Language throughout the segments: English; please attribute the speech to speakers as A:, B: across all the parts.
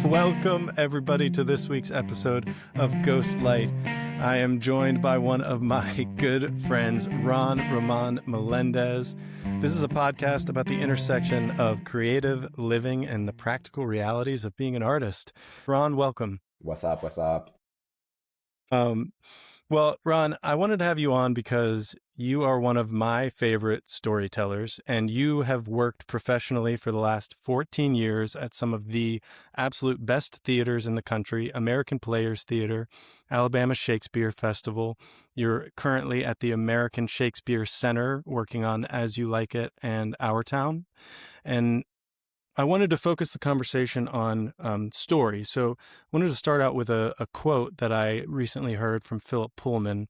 A: Welcome, everybody, to this week's episode of Ghostlight. I am joined by one of my good friends, Ron Román-Meléndez. This is a podcast about the intersection of creative living and the practical realities of being an artist. Ron, welcome.
B: What's up? What's up?
A: Well, Ron, I wanted to have you on because you are one of my favorite storytellers, and you have worked professionally for the last 14 years at some of the absolute best theaters in the country, American Players Theater, Alabama Shakespeare Festival. You're currently at the American Shakespeare Center working on As You Like It and Our Town. And I wanted to focus the conversation on story. So I wanted to start out with a quote that I recently heard from Philip Pullman,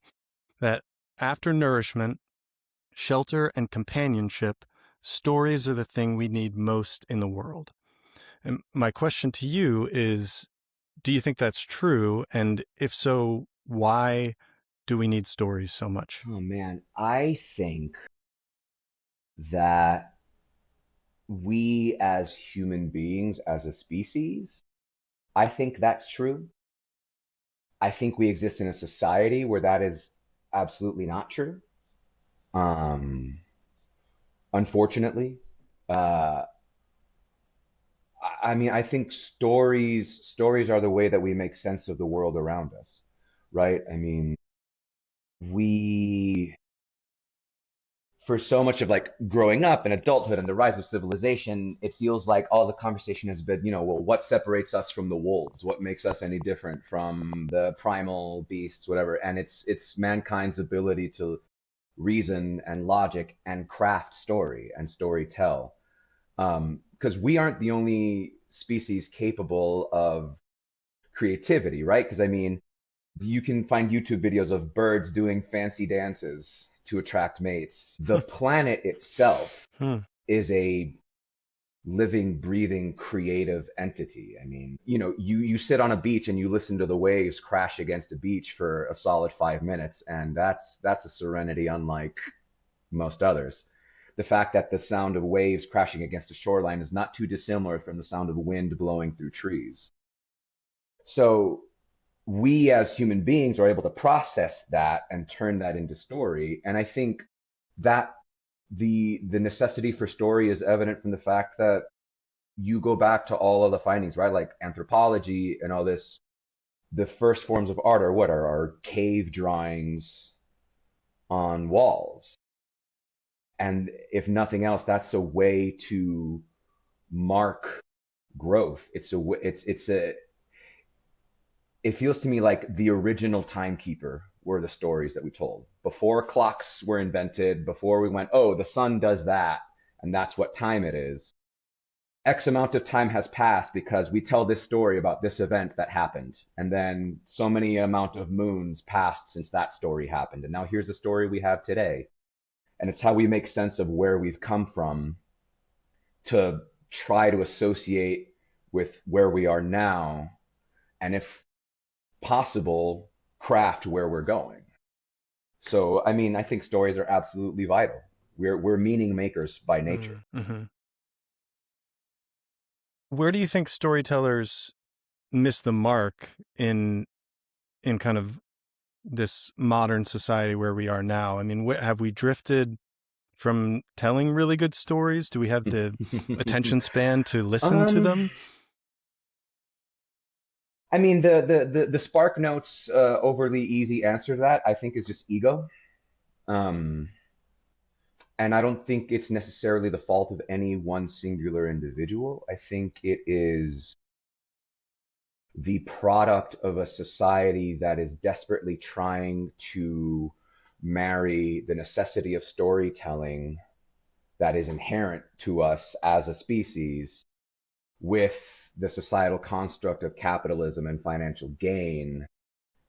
A: that after nourishment, shelter, and companionship, stories are the thing we need most in the world. And my question to you is, do you think that's true? And if so, why do we need stories so much?
B: Oh man, I think that we as human beings, as a species, I think that's true. I think we exist in a society where that is absolutely not true. Unfortunately, uh, I think stories are the way that we make sense of the world around us, right? We for so much of like growing up and adulthood and the rise of civilization, it feels like all the conversation has been, well, what separates us from the wolves? What makes us any different from the primal beasts, whatever? And it's mankind's ability to reason and logic and craft story and story tell. Because we aren't the only species capable of creativity, right? Because you can find YouTube videos of birds doing fancy dances to attract mates. The planet itself is a living, breathing, creative entity. You sit on a beach and you listen to the waves crash against the beach for a solid 5 minutes, and that's a serenity unlike most others. The fact that the sound of waves crashing against the shoreline is not too dissimilar from the sound of wind blowing through trees. So we as human beings are able to process that and turn that into story. And I think that the necessity for story is evident from the fact that you go back to all of the findings, right? Like anthropology and all this, the first forms of art are cave drawings on walls. And if nothing else, that's a way to mark growth. It feels to me like the original timekeeper were the stories that we told. Before clocks were invented, before we went, oh, the sun does that, and that's what time it is. X amount of time has passed because we tell this story about this event that happened. And then so many amount of moons passed since that story happened. And now here's the story we have today. And it's how we make sense of where we've come from to try to associate with where we are now. And if possible, craft where we're going. So, I think stories are absolutely vital. We're meaning makers by nature.
A: Mm-hmm. Where do you think storytellers miss the mark in kind of this modern society where we are now? Have we drifted from telling really good stories? Do we have the attention span to listen to them?
B: The Spark Notes overly easy answer to that, I think, is just ego. And I don't think it's necessarily the fault of any one singular individual. I think it is the product of a society that is desperately trying to marry the necessity of storytelling that is inherent to us as a species with the societal construct of capitalism and financial gain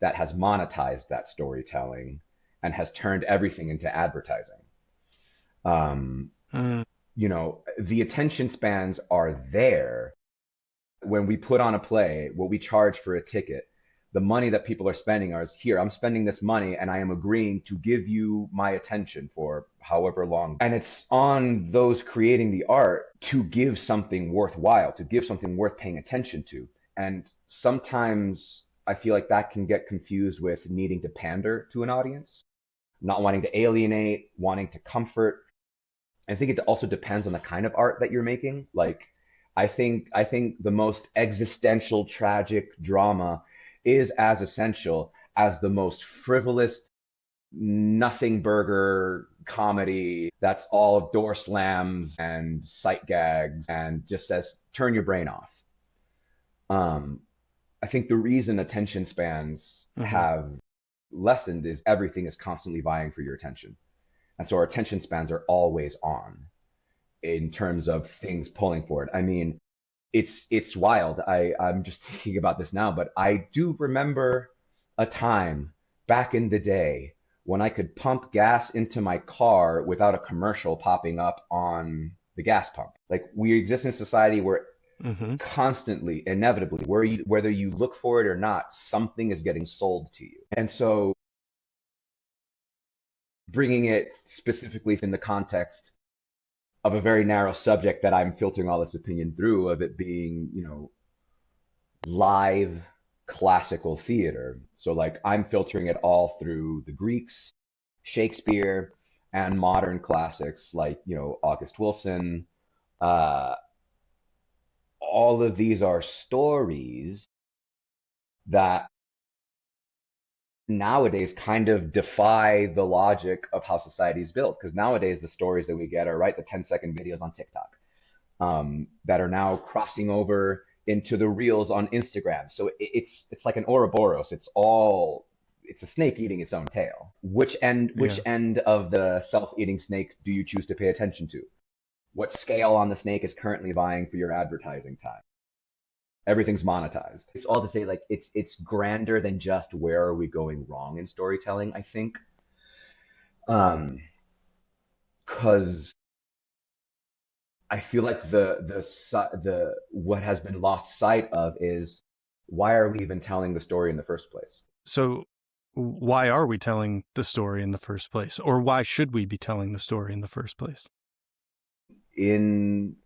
B: that has monetized that storytelling and has turned everything into advertising. The attention spans are there. When we put on a play, what we charge for a ticket, the money that people are spending is here. I'm spending this money and I am agreeing to give you my attention for however long. And it's on those creating the art to give something worthwhile, to give something worth paying attention to. And sometimes I feel like that can get confused with needing to pander to an audience, not wanting to alienate, wanting to comfort. I think it also depends on the kind of art that you're making. Like, I think the most existential, tragic drama is as essential as the most frivolous, nothing burger comedy that's all door slams and sight gags and just says turn your brain off. Um, I think the reason attention spans
A: Hmm.
B: have lessened is everything is constantly vying for your attention. And so our attention spans are always on in terms of things pulling for it. I mean, it's wild. I'm just thinking about this now, but I do remember a time back in the day when I could pump gas into my car without a commercial popping up on the gas pump. Like we exist in a society where
A: Hmm.
B: constantly, inevitably, whether you look for it or not, something is getting sold to you. And so bringing it specifically in the context of a very narrow subject that I'm filtering all this opinion through, of it being, live classical theater. So like I'm filtering it all through the Greeks, Shakespeare, and modern classics like, August Wilson. Uh, all of these are stories that nowadays kind of defy the logic of how society is built. Because nowadays the stories that we get are right the 10-second videos on TikTok, that are now crossing over into the reels on Instagram. So it's like an Ouroboros. It's a snake eating its own tail. Which
A: Yeah.
B: end of the self-eating snake do you choose to pay attention to? What scale on the snake is currently vying for your advertising time? Everything's monetized. It's all to say, like, it's grander than just where are we going wrong in storytelling, I think. Um, because I feel like the what has been lost sight of is why are we even telling the story in the first place?
A: So, why are we telling the story in the first place? Or why should we be telling the story in the first place?
B: In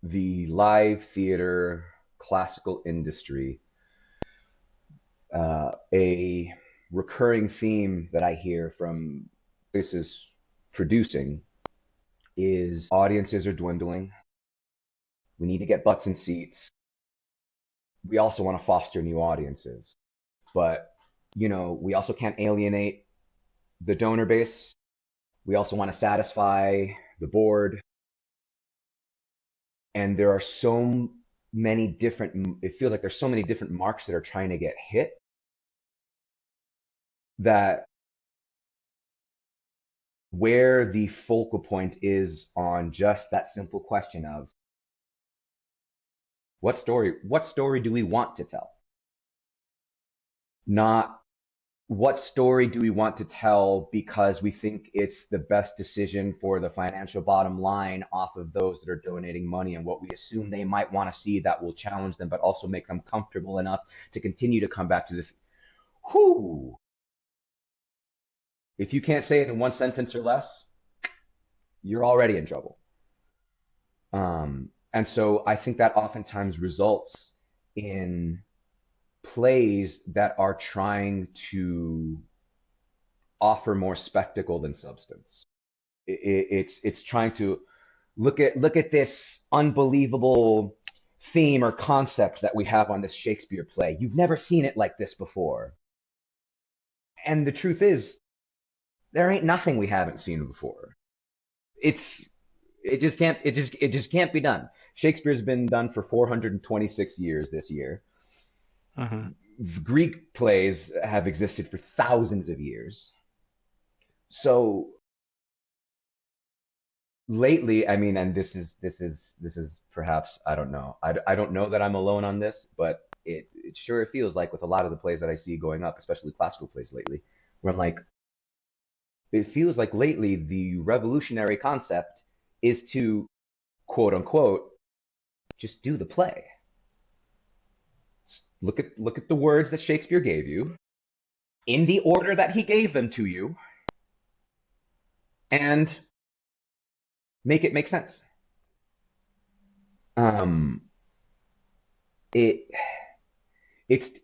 B: the live theater classical industry, a recurring theme that I hear from places producing is audiences are dwindling. We need to get butts in seats. We also want to foster new audiences, but we also can't alienate the donor base. We also want to satisfy the board. And there are so many different, it feels like there's so many different marks that are trying to get hit that where the focal point is on just that simple question of what story do we want to tell? Not what story do we want to tell because we think it's the best decision for the financial bottom line off of those that are donating money and what we assume they might want to see that will challenge them, but also make them comfortable enough to continue to come back to this. Whoo! If you can't say it in one sentence or less, you're already in trouble. And so I think that oftentimes results in plays that are trying to offer more spectacle than substance. It's trying to look at this unbelievable theme or concept that we have on this Shakespeare play. You've never seen it like this before. And the truth is, there ain't nothing we haven't seen before. It's it just can't be done. Shakespeare's been done for 426 years this year.
A: Uh-huh.
B: Greek plays have existed for thousands of years. So lately, I mean, and this is perhaps, I don't know. I don't know that I'm alone on this, but it sure feels like with a lot of the plays that I see going up, especially classical plays lately, where I'm like, it feels like lately the revolutionary concept is to quote unquote just do the play. Look at the words that Shakespeare gave you in the order that he gave them to you and make it make sense. Um, it.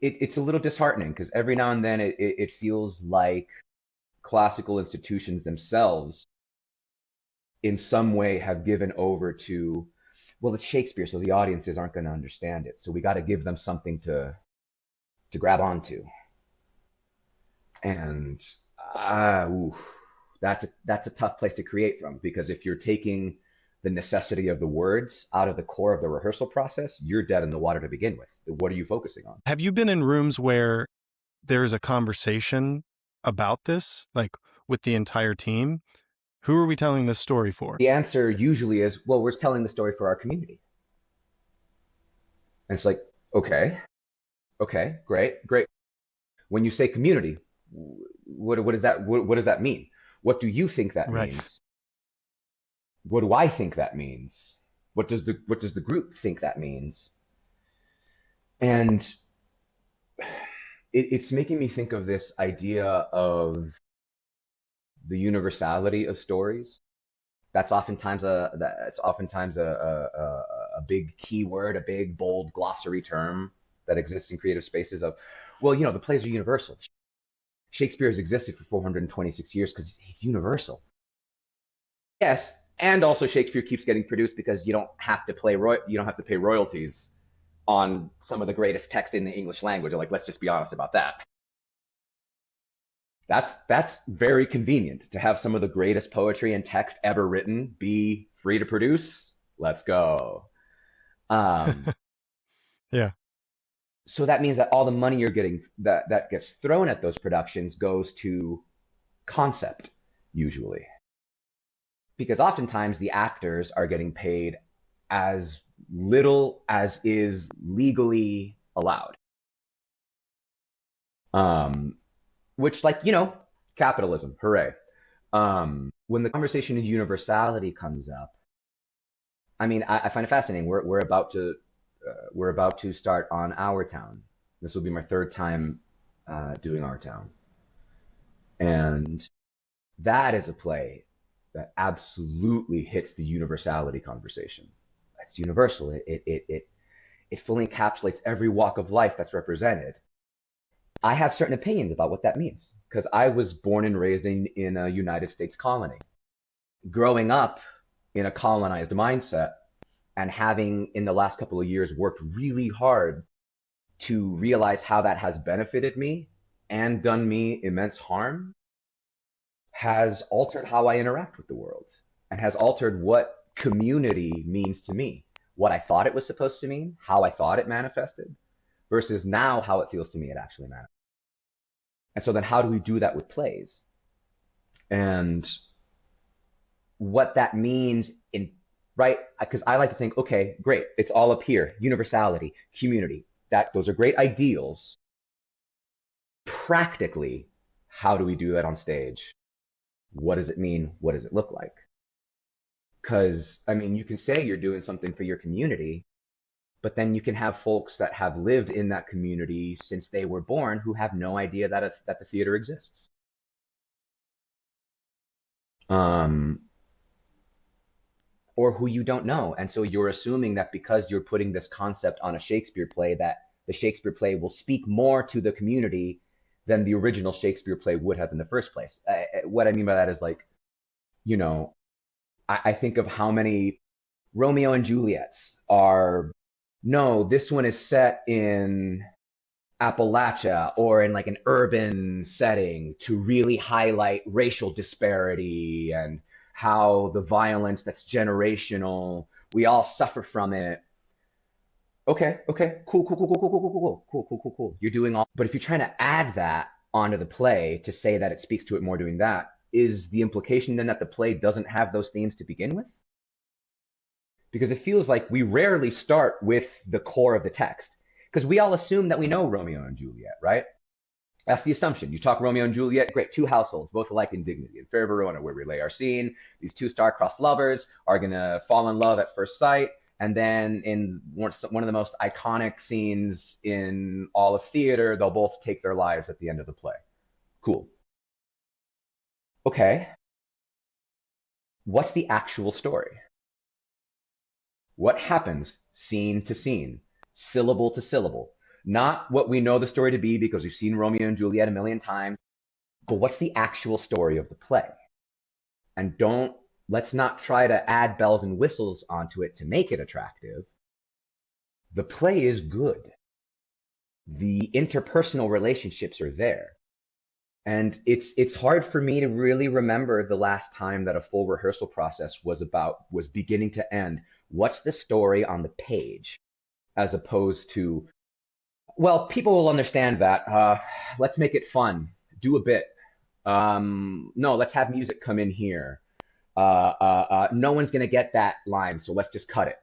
B: it's a little disheartening because every now and then it feels like classical institutions themselves in some way have given over to, well, it's Shakespeare, so the audiences aren't going to understand it. So we got to give them something to grab onto. And ooh, that's a tough place to create from because if you're taking the necessity of the words out of the core of the rehearsal process, you're dead in the water to begin with. What are you focusing on?
A: Have you been in rooms where there's a conversation about this, like with the entire team? Who are we telling this story for?
B: The answer usually is, well, we're telling the story for our community. And it's like, okay, okay, great, great. When you say community, what does that mean? What do you think that
A: Right.
B: means? What do I think that means? What does the group think that means? And it's making me think of this idea of the universality of stories. That's oftentimes a big keyword, a big bold glossary term that exists in creative spaces of, well, you know, the plays are universal. Shakespeare has existed for 426 years because he's universal. Yes, and also Shakespeare keeps getting produced because you don't have to pay royalties on some of the greatest text in the English language. Like, let's just be honest about that. That's very convenient to have some of the greatest poetry and text ever written be free to produce. Let's go. Um,
A: Yeah.
B: so that means that all the money you're getting that gets thrown at those productions goes to concept, usually, because oftentimes the actors are getting paid as little as is legally allowed. Um, which, like, you know, capitalism, hooray. When the conversation of universality comes up, I mean, I find it fascinating. We're about to start on Our Town. This will be my third time doing Our Town, and that is a play that absolutely hits the universality conversation. It's universal. It fully encapsulates every walk of life that's represented. I have certain opinions about what that means because I was born and raised in a United States colony. Growing up in a colonized mindset and having in the last couple of years worked really hard to realize how that has benefited me and done me immense harm has altered how I interact with the world and has altered what community means to me, what I thought it was supposed to mean, how I thought it manifested, versus now how it feels to me it actually manifests. And so then how do we do that with plays? And what that means in, right? Because I like to think, okay, great, it's all up here, universality, community. Those are great ideals. Practically, how do we do that on stage? What does it mean? What does it look like? Because, I mean, you can say you're doing something for your community, but then you can have folks that have lived in that community since they were born who have no idea that the theater exists. Or who you don't know. And so you're assuming that because you're putting this concept on a Shakespeare play, that the Shakespeare play will speak more to the community than the original Shakespeare play would have in the first place. What I mean by that is, like, you know, I think of how many Romeo and Juliets are, no, this one is set in Appalachia or in like an urban setting to really highlight racial disparity and how the violence that's generational, we all suffer from it. Okay, okay, cool, cool, cool, cool, cool, cool, cool, cool, cool, cool, cool, cool. You're doing all, but if you're trying to add that onto the play to say that it speaks to it more doing that, is the implication then that the play doesn't have those themes to begin with? Because it feels like we rarely start with the core of the text. Because we all assume that we know Romeo and Juliet, right? That's the assumption. You talk Romeo and Juliet, great, two households, both alike in dignity. In Fair Verona, where we lay our scene, these two star-crossed lovers are going to fall in love at first sight. And then in one of the most iconic scenes in all of theater, they'll both take their lives at the end of the play. Cool. Okay. What's the actual story? What happens scene to scene, syllable to syllable? Not what we know the story to be because we've seen Romeo and Juliet a million times, but what's the actual story of the play? And let's not try to add bells and whistles onto it to make it attractive. The play is good. The interpersonal relationships are there. And it's hard for me to really remember the last time that a full rehearsal process was beginning to end. What's the story on the page? As opposed to, well, people will understand that. Let's make it fun. Do a bit. No, let's have music come in here. No one's going to get that line, so let's just cut it.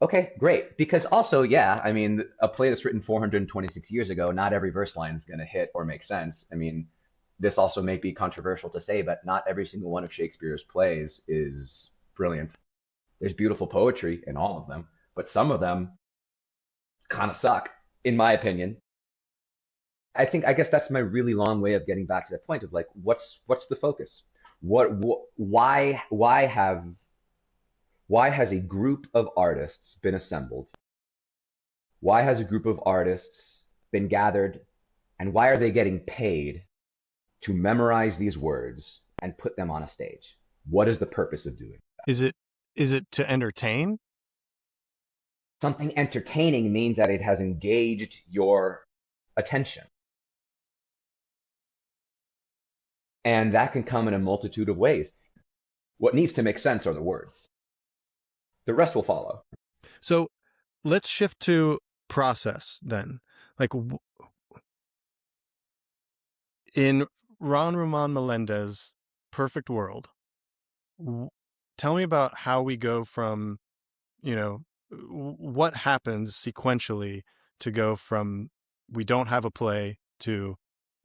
B: Okay, great. Because also, yeah, I mean, a play that's written 426 years ago, not every verse line is going to hit or make sense. I mean, this also may be controversial to say, but not every single one of Shakespeare's plays is brilliant. There's beautiful poetry in all of them, but some of them kind of suck, in my opinion. I guess that's my really long way of getting back to that point of like, what's the focus? Why has a group of artists been assembled? Why has a group of artists been gathered? And why are they getting paid to memorize these words and put them on a stage? What is the purpose of doing that?
A: Is it to entertain?
B: Something entertaining means that it has engaged your attention. And that can come in a multitude of ways. What needs to make sense are the words. The rest will follow.
A: So let's shift to process then. Like in Ron Román-Meléndez' Perfect World, tell me about how we go from, what happens sequentially to go from we don't have a play to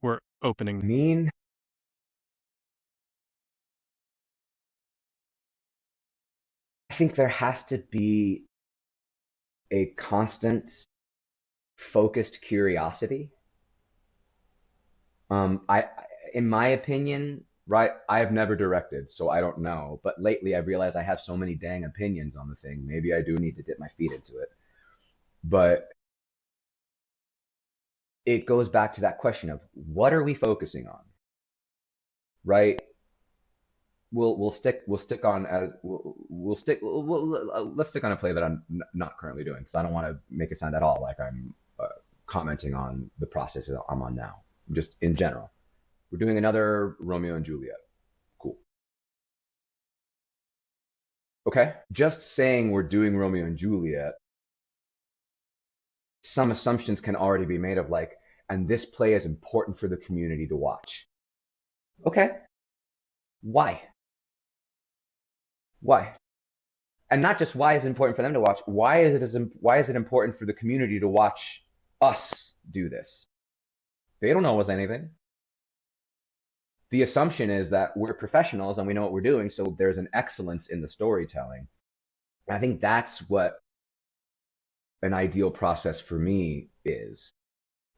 A: we're opening.
B: I think there has to be a constant focused curiosity. In my opinion, right, I have never directed, so I don't know. But lately I've realized I have so many dang opinions on the thing. Maybe I do need to dip my feet into it. But it goes back to that question of what are we focusing on? Right? Let's stick on a play that I'm not currently doing because I don't want to make it sound at all like I'm commenting on the process that I'm on now. Just in general, we're doing another Romeo and Juliet. Cool. Okay. Just saying we're doing Romeo and Juliet, some assumptions can already be made of like, and this play is important for the community to watch. Okay. Why? Why? And not just why is it important for them to watch, why is it important for the community to watch us do this? They don't know us anything. The assumption is that we're professionals and we know what we're doing, so there's an excellence in the storytelling. And I think that's what an ideal process for me is.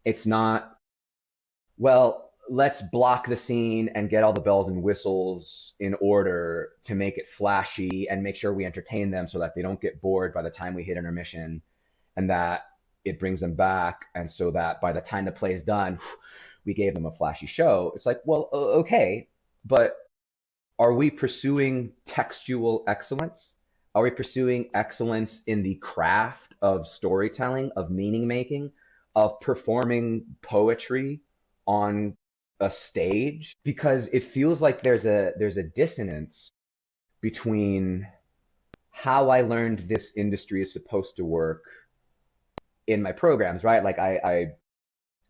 B: It's not, well, let's block the scene and get all the bells and whistles in order to make it flashy and make sure we entertain them so that they don't get bored by the time we hit intermission and that it brings them back. And so that by the time the play is done, we gave them a flashy show. It's like, well, okay, but are we pursuing textual excellence? Are we pursuing excellence in the craft of storytelling, of meaning making, of performing poetry on a stage? Because it feels like there's a dissonance between how I learned this industry is supposed to work in my programs, right? Like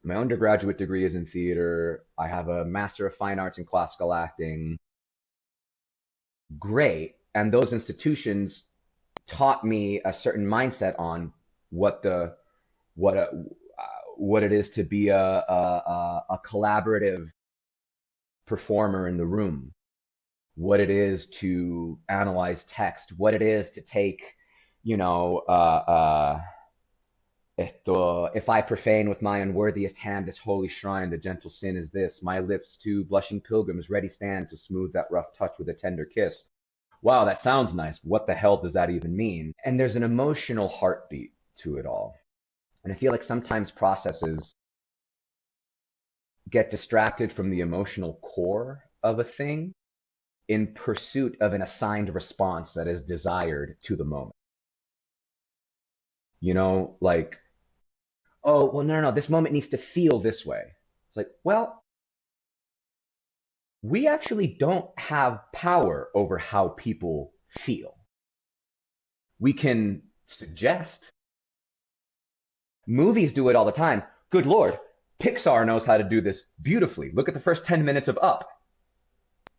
B: my undergraduate degree is in theater. I have a Master of Fine Arts in classical acting. Great. And those institutions taught me a certain mindset on what it is to be a collaborative performer in the room, what it is to analyze text, what it is to take, if I profane with my unworthiest hand this holy shrine, the gentle sin is this, my lips to blushing pilgrims ready stand to smooth that rough touch with a tender kiss. Wow, that sounds nice. What the hell does that even mean? And there's an emotional heartbeat to it all. And I feel like sometimes processes get distracted from the emotional core of a thing in pursuit of an assigned response that is desired to the moment. You know, like, oh, well, no, no, no, this moment needs to feel this way. It's like, well, we actually don't have power over how people feel. We can suggest. Movies do it all the time. Good Lord, Pixar knows how to do this beautifully. Look at the first 10 minutes of Up.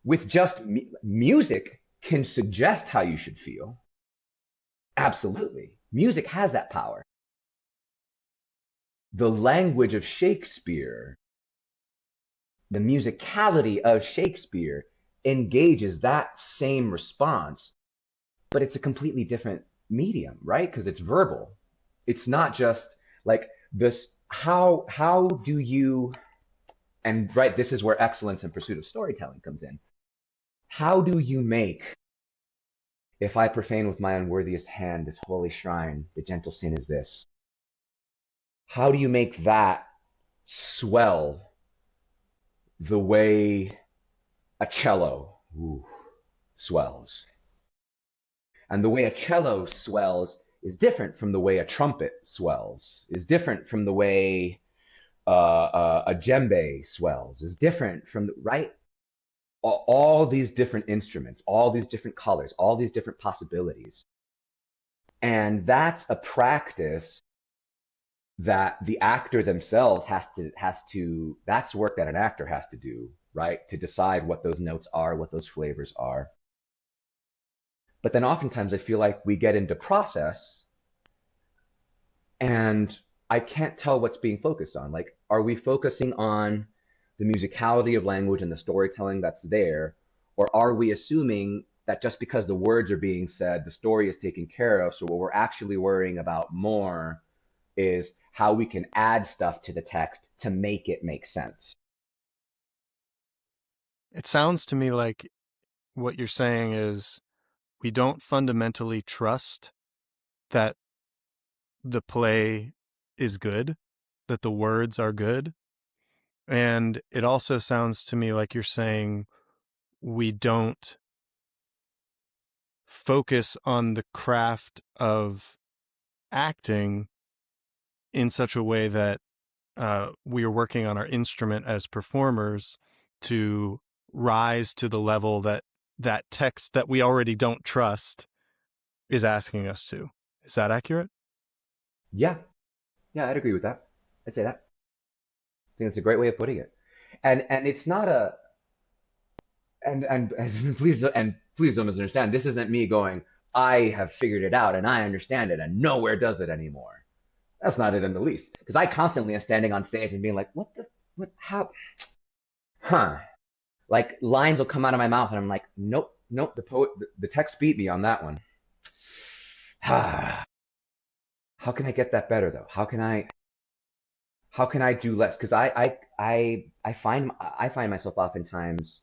B: With just music can suggest how you should feel. Absolutely. Music has that power. The language of Shakespeare, the musicality of Shakespeare engages that same response, but it's a completely different medium, right? Because it's verbal. It's not just like this. How do you, and right, this is where excellence in pursuit of storytelling comes in. How do you make, if I profane with my unworthiest hand this holy shrine, the gentle sin is this? How do you make that swell the way a cello swells? And the way a cello swells is different from the way a trumpet swells, is different from the way a djembe swells, is different from, right? All these different instruments, all these different colors, all these different possibilities. And that's a practice that the actor themselves has to, that's work that an actor has to do, right? To decide what those notes are, what those flavors are. But then oftentimes I feel like we get into process and I can't tell what's being focused on. Like, are we focusing on the musicality of language and the storytelling that's there? Or are we assuming that just because the words are being said, the story is taken care of? So what we're actually worrying about more is how we can add stuff to the text to make it make sense.
A: It sounds to me like what you're saying is we don't fundamentally trust that the play is good, that the words are good. And it also sounds to me like you're saying we don't focus on the craft of acting in such a way that we are working on our instrument as performers to rise to the level that that text that we already don't trust is asking us to. Is that accurate?
B: Yeah, yeah, I'd agree with that. I'd say that. I think it's a great way of putting it. And it's not a, and please don't misunderstand. This isn't me going, I have figured it out and I understand it and nowhere does it anymore. That's not it in the least. Because I constantly am standing on stage and being like, what, how, huh? Like lines will come out of my mouth and I'm like, nope, nope. The text beat me on that one. How can I get that better though? How can I do less? Because I find myself oftentimes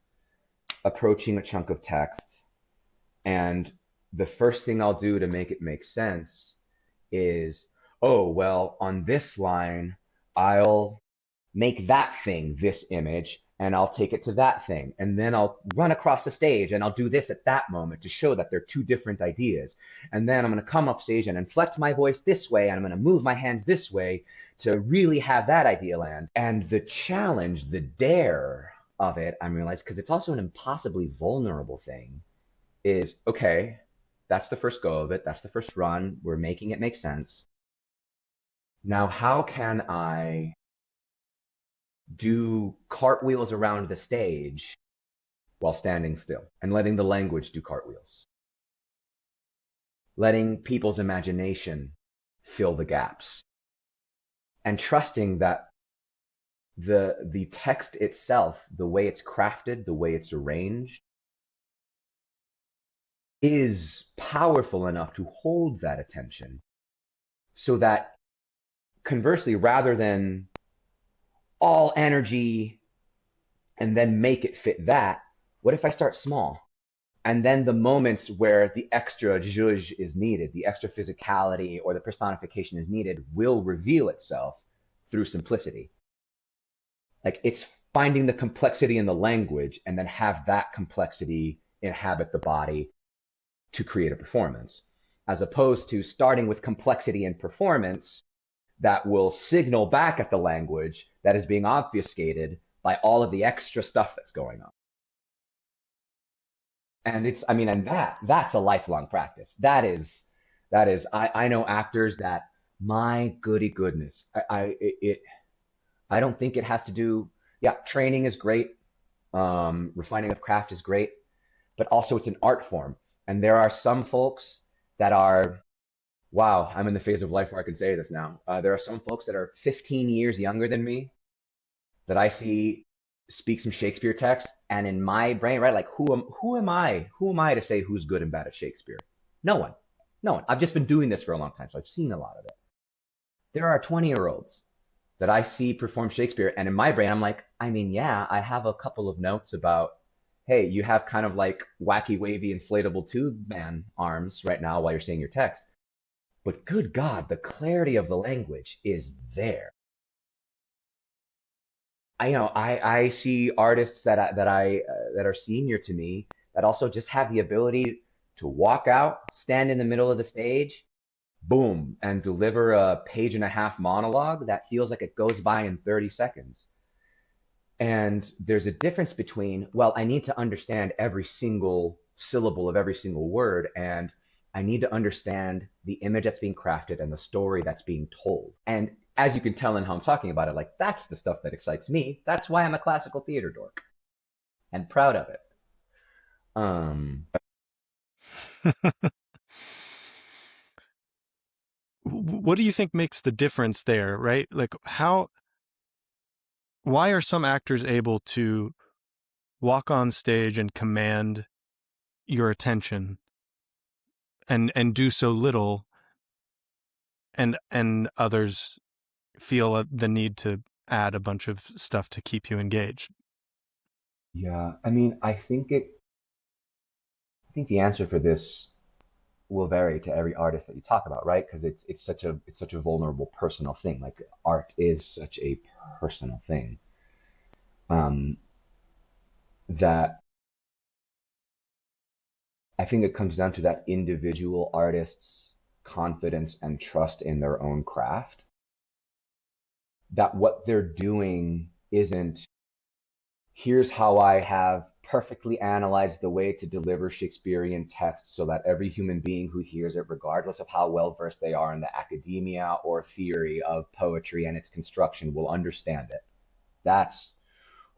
B: approaching a chunk of text, and the first thing I'll do to make it make sense is, oh, well, on this line, I'll make that thing this image, and I'll take it to that thing. And then I'll run across the stage and I'll do this at that moment to show that they're two different ideas. And then I'm going to come up stage and inflect my voice this way, and I'm going to move my hands this way to really have that idea land. And the challenge, the dare of it, I'm realizing, because it's also an impossibly vulnerable thing, is okay, that's the first go of it. That's the first run. We're making it make sense. Now, how can I do cartwheels around the stage while standing still and letting the language do cartwheels, letting people's imagination fill the gaps, and trusting that the text itself, the way it's crafted, the way it's arranged, is powerful enough to hold that attention so that conversely, rather than all energy and then make it fit that, what if I start small And then the moments where the extra zhuzh is needed, the extra physicality or the personification is needed, will reveal itself through simplicity. Like it's finding the complexity in the language and then have that complexity inhabit the body to create a performance, as opposed to starting with complexity in performance that will signal back at the language that is being obfuscated by all of the extra stuff that's going on. And it's, I mean, and that's a lifelong practice. I know actors that, my goody goodness, I don't think it has to do, yeah, training is great. Refining of craft is great, but also it's an art form. And there are some folks that are, wow, I'm in the phase of life where I can say this now. There are some folks that are 15 years younger than me that I see speak some Shakespeare text, and in my brain, right, like who am I? Who am I to say who's good and bad at Shakespeare? No one. No one. I've just been doing this for a long time, so I've seen a lot of it. There are 20-year-olds that I see perform Shakespeare, and in my brain, I'm like, I mean, yeah, I have a couple of notes about, hey, you have kind of like wacky, wavy, inflatable tube man arms right now while you're saying your text. But good God, the clarity of the language is there. I see artists that are senior to me that also just have the ability to walk out, stand in the middle of the stage, boom, and deliver a page and a half monologue that feels like it goes by in 30 seconds. And there's a difference between, well, I need to understand every single syllable of every single word, and I need to understand the image that's being crafted and the story that's being told. And as you can tell in how I'm talking about it, like that's the stuff that excites me. That's why I'm a classical theater dork and proud of it. Um,
A: What do you think makes the difference there, right? Like why are some actors able to walk on stage and command your attention and do so little, and others feel the need to add a bunch of stuff to keep you engaged?
B: yeah, I mean, I think the answer for this will vary to every artist that you talk about, right? Because it's such a vulnerable personal thing. Like art is such a personal thing. Um, that I think it comes down to that individual artist's confidence and trust in their own craft. That what they're doing isn't, here's how I have perfectly analyzed the way to deliver Shakespearean text so that every human being who hears it, regardless of how well versed they are in the academia or theory of poetry and its construction, will understand it. That's,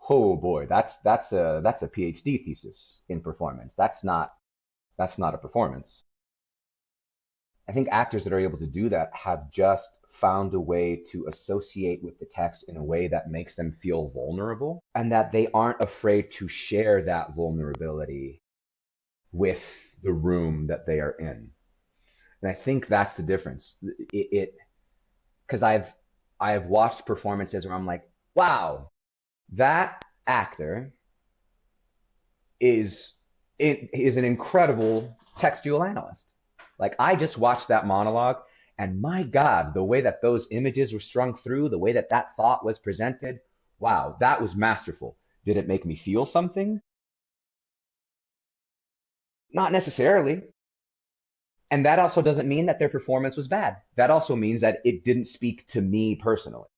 B: oh boy, that's a PhD thesis in performance. That's not a performance. I think actors that are able to do that have just found a way to associate with the text in a way that makes them feel vulnerable, and that they aren't afraid to share that vulnerability with the room that they are in. And I think that's the difference. It because I have watched performances where I'm like, wow, that actor is is an incredible textual analyst. Like I just watched that monologue, and my God, the way that those images were strung through, the way that that thought was presented, wow, that was masterful. Did it make me feel something? Not necessarily. And that also doesn't mean that their performance was bad. That also means that it didn't speak to me personally.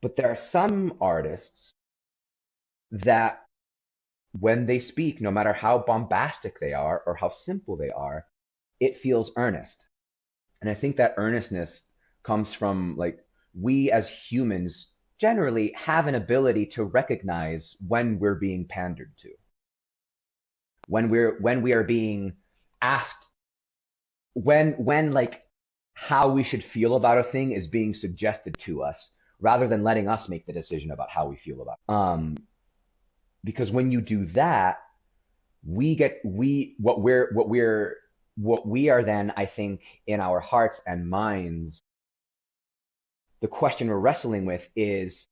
B: But there are some artists that when they speak, no matter how bombastic they are or how simple they are, it feels earnest. And I think that earnestness comes from like we as humans generally have an ability to recognize when we're being pandered to, when we are being asked, when like how we should feel about a thing is being suggested to us rather than letting us make the decision about how we feel about it. Because when you do that, we get we what we are then, I think, in our hearts and minds, the question we're wrestling with is,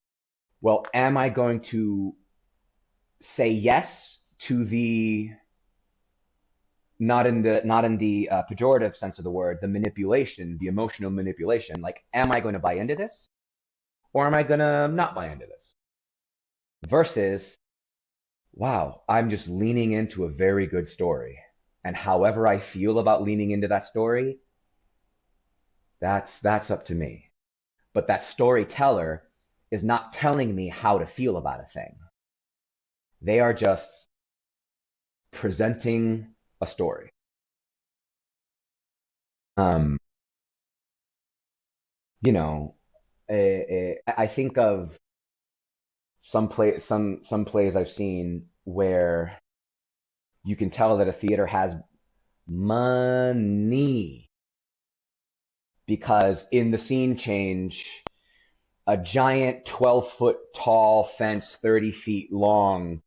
B: well, am I going to say yes to the not in the pejorative sense of the word, the manipulation, the emotional manipulation. Like, am I going to buy into this, or am I going to not buy into this? Versus, wow, I'm just leaning into a very good story, and however I feel about leaning into that story, that's up to me. But that storyteller is not telling me how to feel about a thing. They are just presenting a story. Um, you know, I think of some plays I've seen where you can tell that a theater has money because in the scene change, a giant 12-foot tall fence, 30 feet long,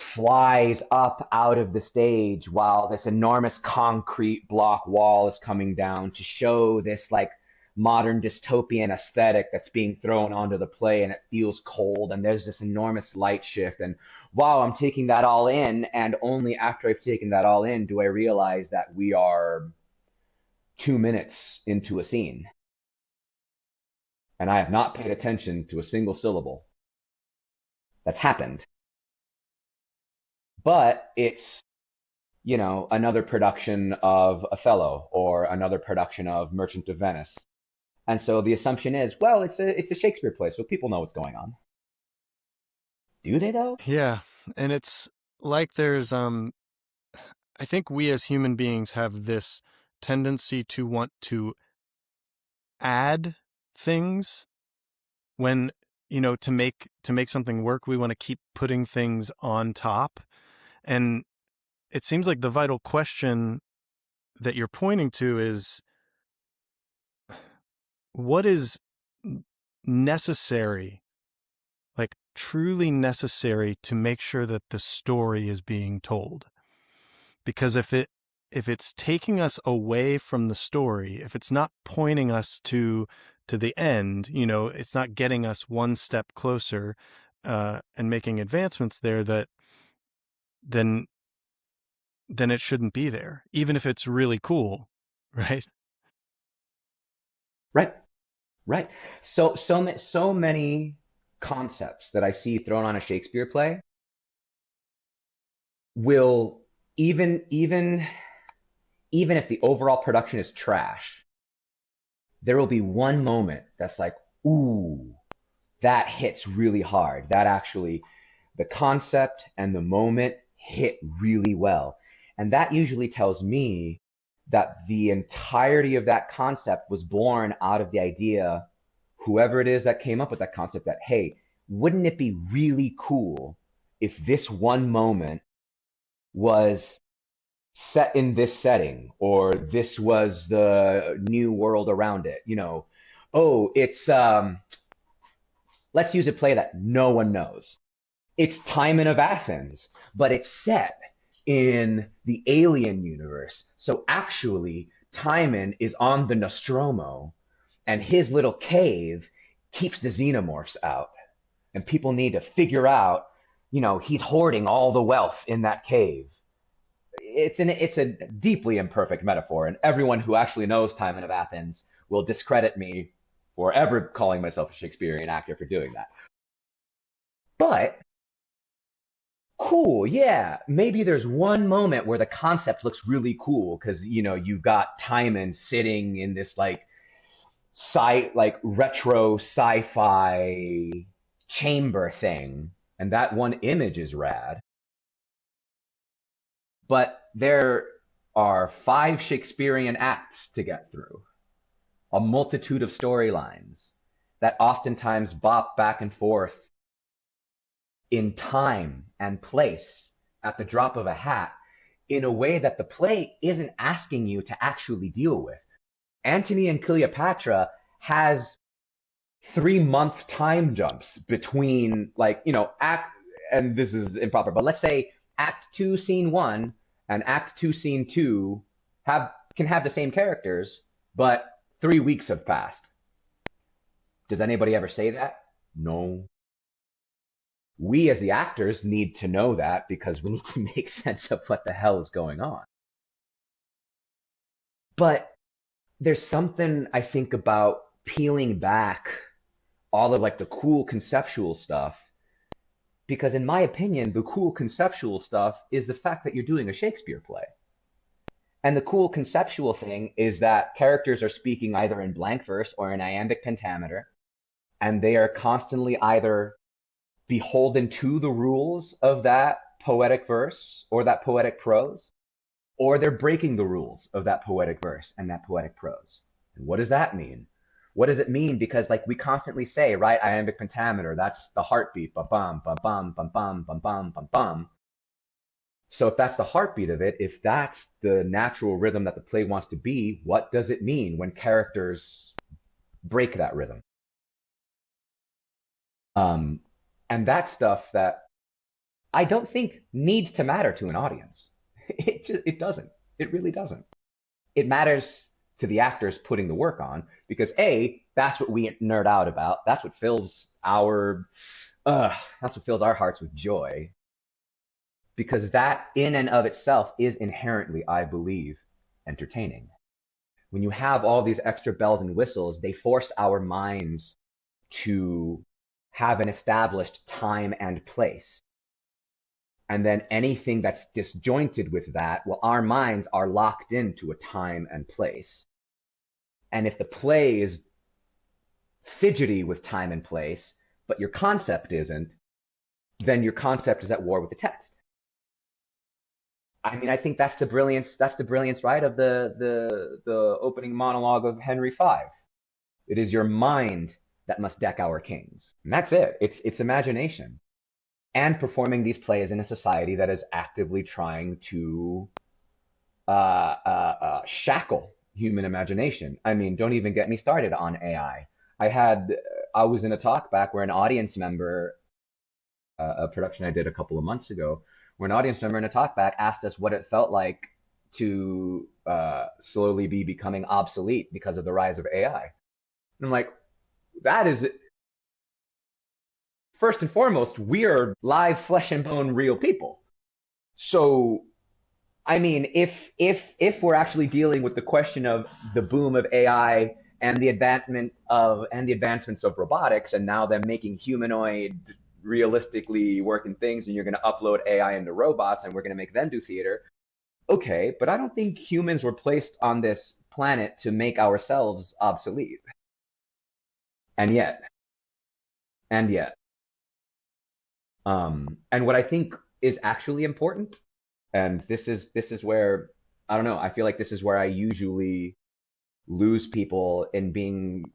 B: flies up out of the stage while this enormous concrete block wall is coming down to show this like modern dystopian aesthetic that's being thrown onto the play, and it feels cold and there's this enormous light shift, and wow, I'm taking that all in, and only after I've taken that all in do I realize that we are 2 minutes into a scene and I have not paid attention to a single syllable that's happened. But it's, another production of Othello or another production of Merchant of Venice. And so the assumption is, well, it's a Shakespeare play, so people know what's going on. Do they though?
A: Yeah. And it's like there's I think we as human beings have this tendency to want to add things when, to make something work, we want to keep putting things on top. And it seems like the vital question that you're pointing to is what is necessary, like truly necessary, to make sure that the story is being told. Because if it's taking us away from the story, if it's not pointing us to the end, it's not getting us one step closer and making advancements there, that then it shouldn't be there, even if it's really cool, right?
B: Right, right. So many concepts that I see thrown on a Shakespeare play will, even if the overall production is trash, there will be one moment that's like, ooh, that hits really hard. That actually, the concept and the moment hit really well. And that usually tells me that the entirety of that concept was born out of the idea, whoever it is that came up with that concept, that, hey, wouldn't it be really cool if this one moment was set in this setting, or this was the new world around it? Oh, it's let's use a play that no one knows. It's Timon of Athens, but it's set in the alien universe. So actually, Timon is on the Nostromo, and his little cave keeps the xenomorphs out. And people need to figure out, he's hoarding all the wealth in that cave. It's a deeply imperfect metaphor, and everyone who actually knows Timon of Athens will discredit me for ever calling myself a Shakespearean actor for doing that. But cool, yeah. Maybe there's one moment where the concept looks really cool because you've got Timon sitting in this like retro sci-fi chamber thing, and that one image is rad. But there are 5 Shakespearean acts to get through, a multitude of storylines that oftentimes bop back and forth in time and place at the drop of a hat, in a way that the play isn't asking you to actually deal with. Antony and Cleopatra has 3-month time jumps between, like, act, and this is improper, but let's say act 2 scene 1 and act 2 scene 2 can have the same characters, but 3 weeks have passed. Does anybody ever say that? No. We as the actors need to know that because we need to make sense of what the hell is going on. But there's something I think about peeling back all of like the cool conceptual stuff, because in my opinion, the cool conceptual stuff is the fact that you're doing a Shakespeare play. And the cool conceptual thing is that characters are speaking either in blank verse or in iambic pentameter, and they are constantly either beholden to the rules of that poetic verse or that poetic prose, or they're breaking the rules of that poetic verse and that poetic prose. And what does that mean? What does it mean? Because like we constantly say, right, iambic pentameter, that's the heartbeat, ba bum, ba bum, bum bum, bum bum, bum bum. So if that's the heartbeat of it, if that's the natural rhythm that the play wants to be, what does it mean when characters break that rhythm? Um, and that's stuff that I don't think needs to matter to an audience. It doesn't. It really doesn't. It matters to the actors putting the work on because A, that's what we nerd out about. That's what fills our hearts with joy because that in and of itself is inherently, I believe, entertaining. When you have all these extra bells and whistles, they force our minds to have an established time and place. And then anything that's disjointed with that, well, our minds are locked into a time and place. And if the play is fidgety with time and place, but your concept isn't, then your concept is at war with the text. I mean, I think that's the brilliance. That's the brilliance, right, of the opening monologue of Henry V. It is your mind that must deck our kings, and that's it. It's imagination and performing these plays in a society that is actively trying to shackle human imagination. I mean, don't even get me started on AI. I was in a talk back where an audience member, a production I did a couple of months ago, where an audience member in a talk back asked us what it felt like to slowly be becoming obsolete because of the rise of AI. And I'm like, that is first and foremost, we are live flesh and bone real people. So I mean, if we're actually dealing with the question of the boom of AI and the advancements of robotics, and now them making humanoid, realistically working things, and you're going to upload AI into robots, and we're going to make them do theater. Okay, but I don't think humans were placed on this planet to make ourselves obsolete. And yet, and yet, and what I think is actually important, and this is where I don't know. I feel like this is where I usually lose people in being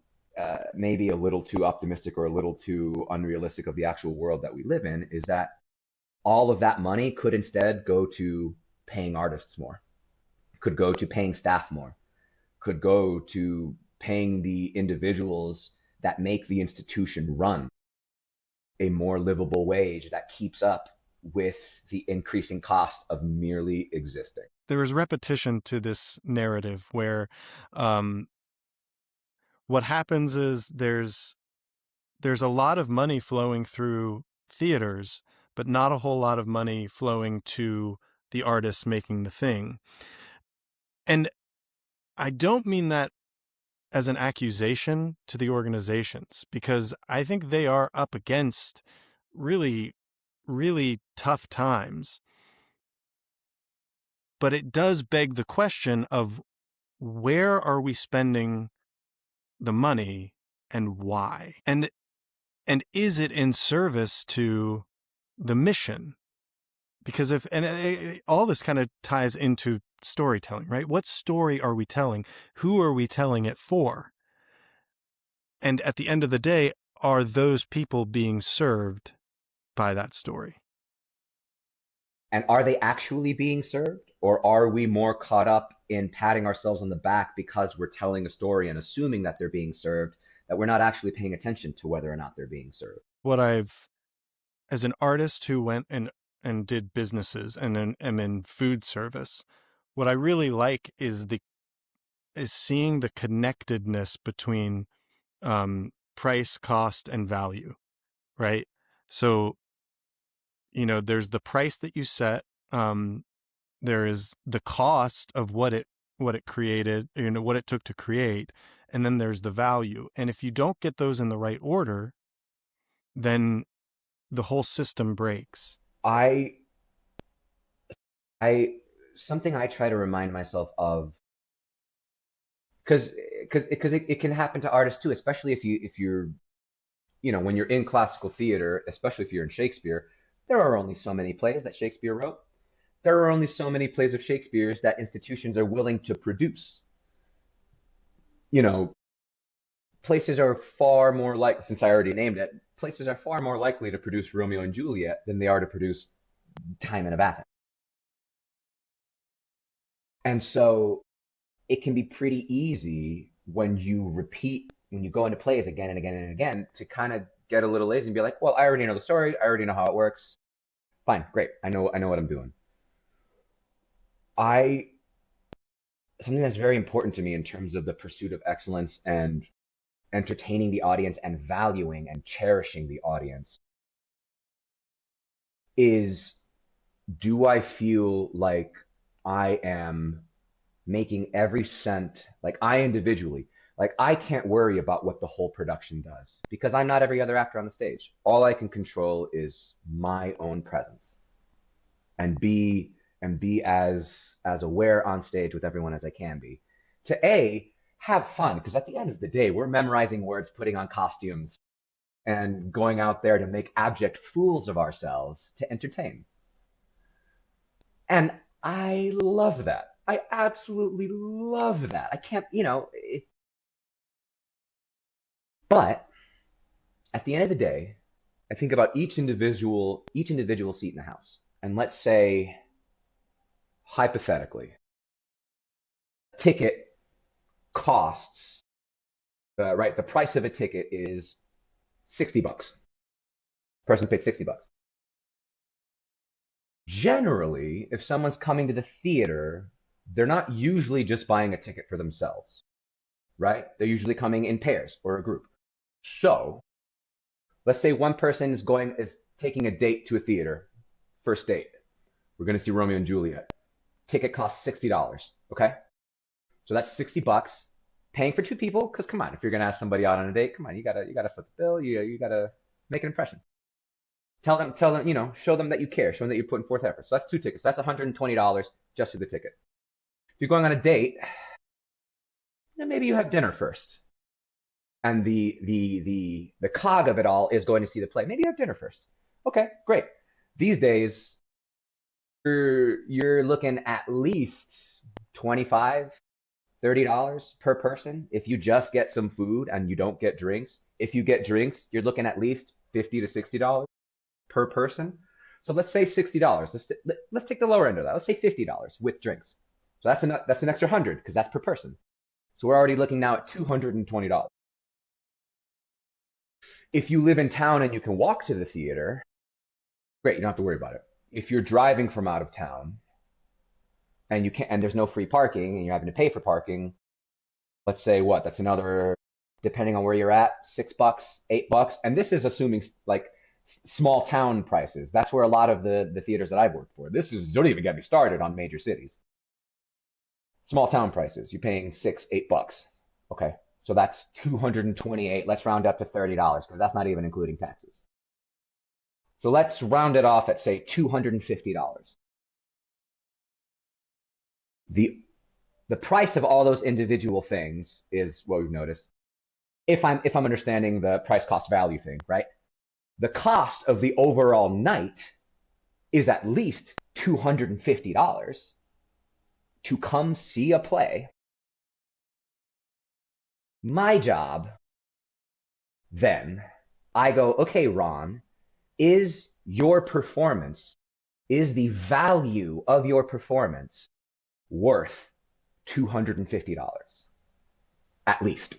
B: maybe a little too optimistic or a little too unrealistic of the actual world that we live in. Is that all of that money could instead go to paying artists more, could go to paying staff more, could go to paying the individuals that make the institution run a more livable wage that keeps up with the increasing cost of merely existing.
A: There is repetition to this narrative where um, what happens is there's a lot of money flowing through theaters, but not a whole lot of money flowing to the artists making the thing. And I don't mean that as an accusation to the organizations, because I think they are up against really, really tough times. But it does beg the question of where are we spending the money and why? And is it in service to the mission? Because all this kind of ties into storytelling, right? What story are we telling? Who are we telling it for? And at the end of the day, are those people being served by that story?
B: And are they actually being served? Or are we more caught up in patting ourselves on the back because we're telling a story and assuming that they're being served, that we're not actually paying attention to whether or not they're being served?
A: What as an artist who went and did businesses and then am in food service, what I really like is seeing the connectedness between price, cost, and value, right? So There's the price that you set. There is the cost of what it created, what it took to create, and then there's the value. And if you don't get those in the right order, then the whole system breaks.
B: I I something I try to remind myself of, because it can happen to artists too, especially if you're when you're in classical theater, especially if you're in Shakespeare. There are only so many plays that Shakespeare wrote. There are only so many plays of Shakespeare's that institutions are willing to produce. You know, places are far more like, since I already named it, places are far more likely to produce Romeo and Juliet than they are to produce Timon of Athens. And so it can be pretty easy when you go into plays again and again and again, to kind of get a little lazy and be like, well, I already know the story. I already know how it works. Fine, great. I know what I'm doing. I Something that's very important to me in terms of the pursuit of excellence and entertaining the audience and valuing and cherishing the audience is, do I feel like I am making every cent, like I individually, like I can't worry about what the whole production does because I'm not every other actor on the stage. All I can control is my own presence and be as aware on stage with everyone as I can be, to have fun, because at the end of the day we're memorizing words, putting on costumes, and going out there to make abject fools of ourselves to entertain. And I love that. I absolutely love that. I can't, but at the end of the day, I think about each individual seat in the house. And let's say, hypothetically, ticket costs, right? The price of a ticket is $60. Person pays $60. Generally, if someone's coming to the theater, they're not usually just buying a ticket for themselves, right? They're usually coming in pairs or a group. So let's say one person is taking a date to a theater, first date. We're going to see Romeo and Juliet. Ticket costs $60. Okay, so that's $60 paying for two people. Because come on, if you're going to ask somebody out on a date, come on, you gotta foot the bill. You gotta make an impression. Tell them, show them that you care, show them that you're putting forth effort. So that's two tickets. That's $120 just for the ticket. If you're going on a date, then maybe you have dinner first, and the cog of it all is going to see the play. Maybe you have dinner first. Okay, great. These days, you're looking at least 25, $30 per person if you just get some food and you don't get drinks. If you get drinks, you're looking at least $50 to $60 per person. So let's say $60. Let's take the lower end of that. Let's say $50 with drinks. So that's an extra 100 because that's per person. So we're already looking now at $220. If you live in town and you can walk to the theater, great, you don't have to worry about it. If you're driving from out of town and you can't, and there's no free parking and you're having to pay for parking, let's say that's another, depending on where you're at, $6, $8. And this is assuming like small town prices. That's where a lot of the theaters that I've worked for. Don't even get me started on major cities. Small town prices, you're paying $6, $8. Okay, so that's 228. Let's round up to $30 because that's not even including taxes. So let's round it off at, say, $250. The price of all those individual things is what we've noticed. If I'm understanding the price cost value thing, right? The cost of the overall night is at least $250 to come see a play. My job, then, I go, okay, Ron, is the value of your performance worth $250? At least.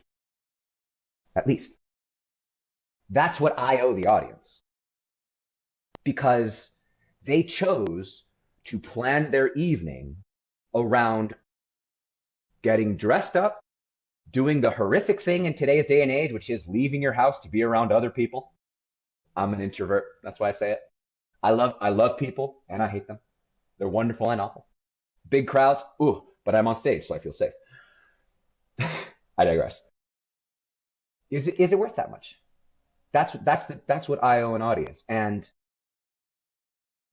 B: At least. That's what I owe the audience. Because they chose to plan their evening around getting dressed up, doing the horrific thing in today's day and age, which is leaving your house to be around other people. I'm an introvert. That's why I say it. I love people and I hate them. They're wonderful and awful. Big crowds, ooh, but I'm on stage, so I feel safe. I digress. Is it worth that much? That's what I owe an audience. And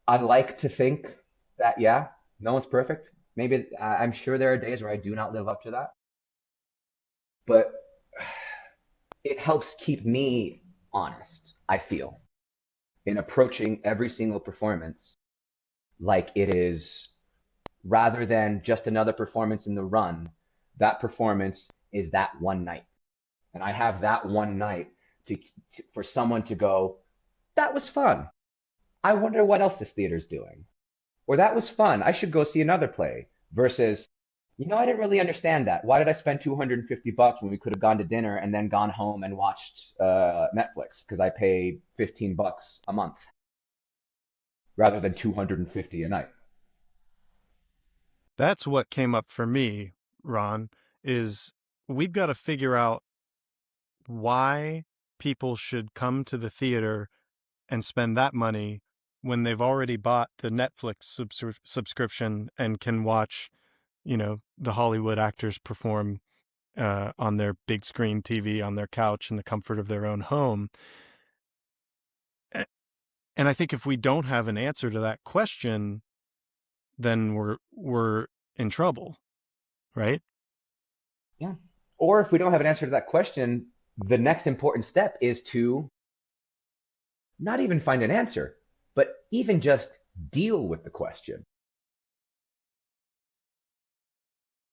B: I like to think that, yeah, no one's perfect. Maybe I'm sure there are days where I do not live up to that, but it helps keep me honest, I feel, in approaching every single performance like it is, rather than just another performance in the run. That performance is that one night. And I have that one night for someone to go, that was fun. I wonder what else this theater's doing. Or that was fun. I should go see another play. Versus, I didn't really understand that. Why did I spend $250 when we could have gone to dinner and then gone home and watched Netflix? Because I paid $15 a month rather than 250 a night.
A: That's what came up for me, Ron, is we've got to figure out why people should come to the theater and spend that money when they've already bought the Netflix subscription and can watch, the Hollywood actors perform on their big screen TV on their couch in the comfort of their own home. And I think if we don't have an answer to that question, then we're in trouble, right?
B: Yeah. Or if we don't have an answer to that question, the next important step is to not even find an answer, but even just deal with the question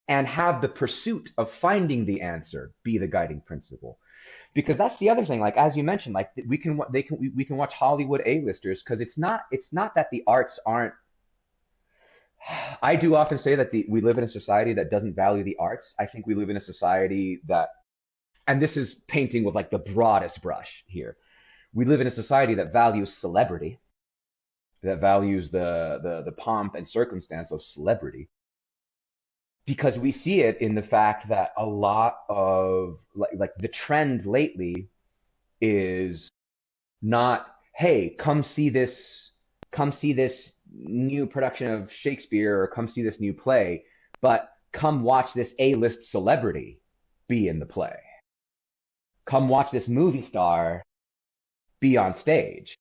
B: and have the pursuit of finding the answer be the guiding principle. Because that's the other thing. Like as you mentioned, like we can watch Hollywood A-listers because it's not that the arts aren't. I do often say that we live in a society that doesn't value the arts. I think we live in a society that, and this is painting with like the broadest brush here. We live in a society that values celebrity, that values the pomp and circumstance of celebrity, because we see it in the fact that a lot of like the trend lately is not, hey, come see this new production of Shakespeare or come see this new play, but come watch this A-list celebrity be in the play. Come watch this movie star be on stage.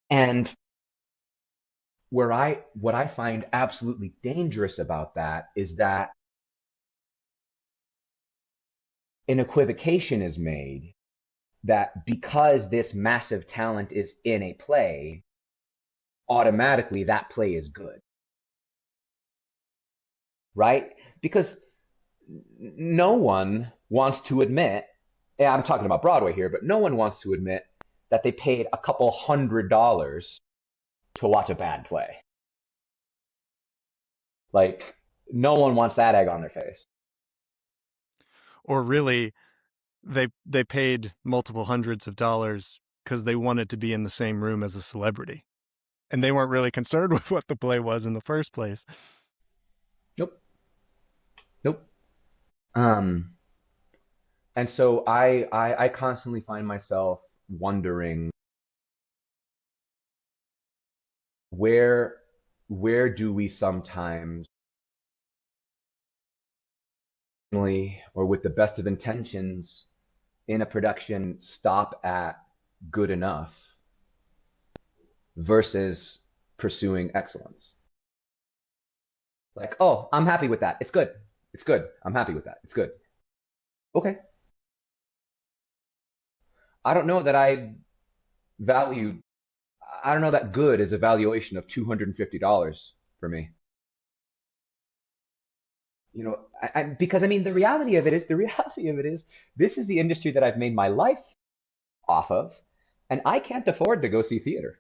B: And what I find absolutely dangerous about that is that an equivocation is made that because this massive talent is in a play, automatically that play is good, right? Because no one wants to admit, and I'm talking about Broadway here, but no one wants to admit that they paid a couple $100 to watch a bad play. Like, no one wants that egg on their face.
A: Or really, they paid multiple hundreds of dollars because they wanted to be in the same room as a celebrity, and they weren't really concerned with what the play was in the first place.
B: Nope. Nope. Um, and so I constantly find myself wondering where where do we sometimes, or with the best of intentions in a production, stop at good enough versus pursuing excellence. Like, oh, I'm happy with that. It's good. It's good. I'm happy with that. It's good. Okay. I don't know that value, I don't know that good is a valuation of $250 for me. Because I mean, the reality of it is, this is the industry that I've made my life off of, and I can't afford to go see theater.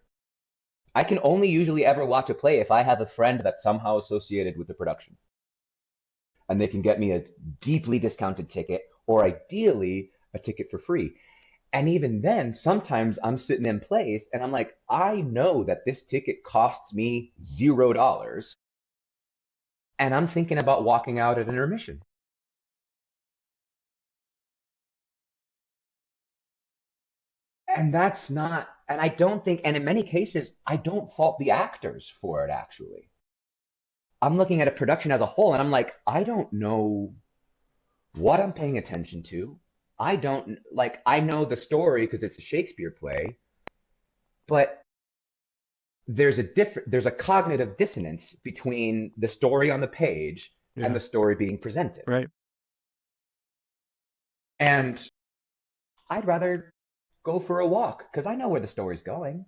B: I can only usually ever watch a play if I have a friend that's somehow associated with the production, and they can get me a deeply discounted ticket, or ideally a ticket for free. And even then, sometimes I'm sitting in plays and I'm like, I know that this ticket costs me $0, and I'm thinking about walking out at intermission. And that's not, and I don't think, and in many cases, I don't fault the actors for it actually. I'm looking at a production as a whole and I'm like, I don't know what I'm paying attention to. I don't like, I know the story because it's a Shakespeare play, but there's a cognitive dissonance between the story on the page and
A: Yeah.
B: the story being presented.
A: Right.
B: And I'd rather go for a walk because I know where the story's going.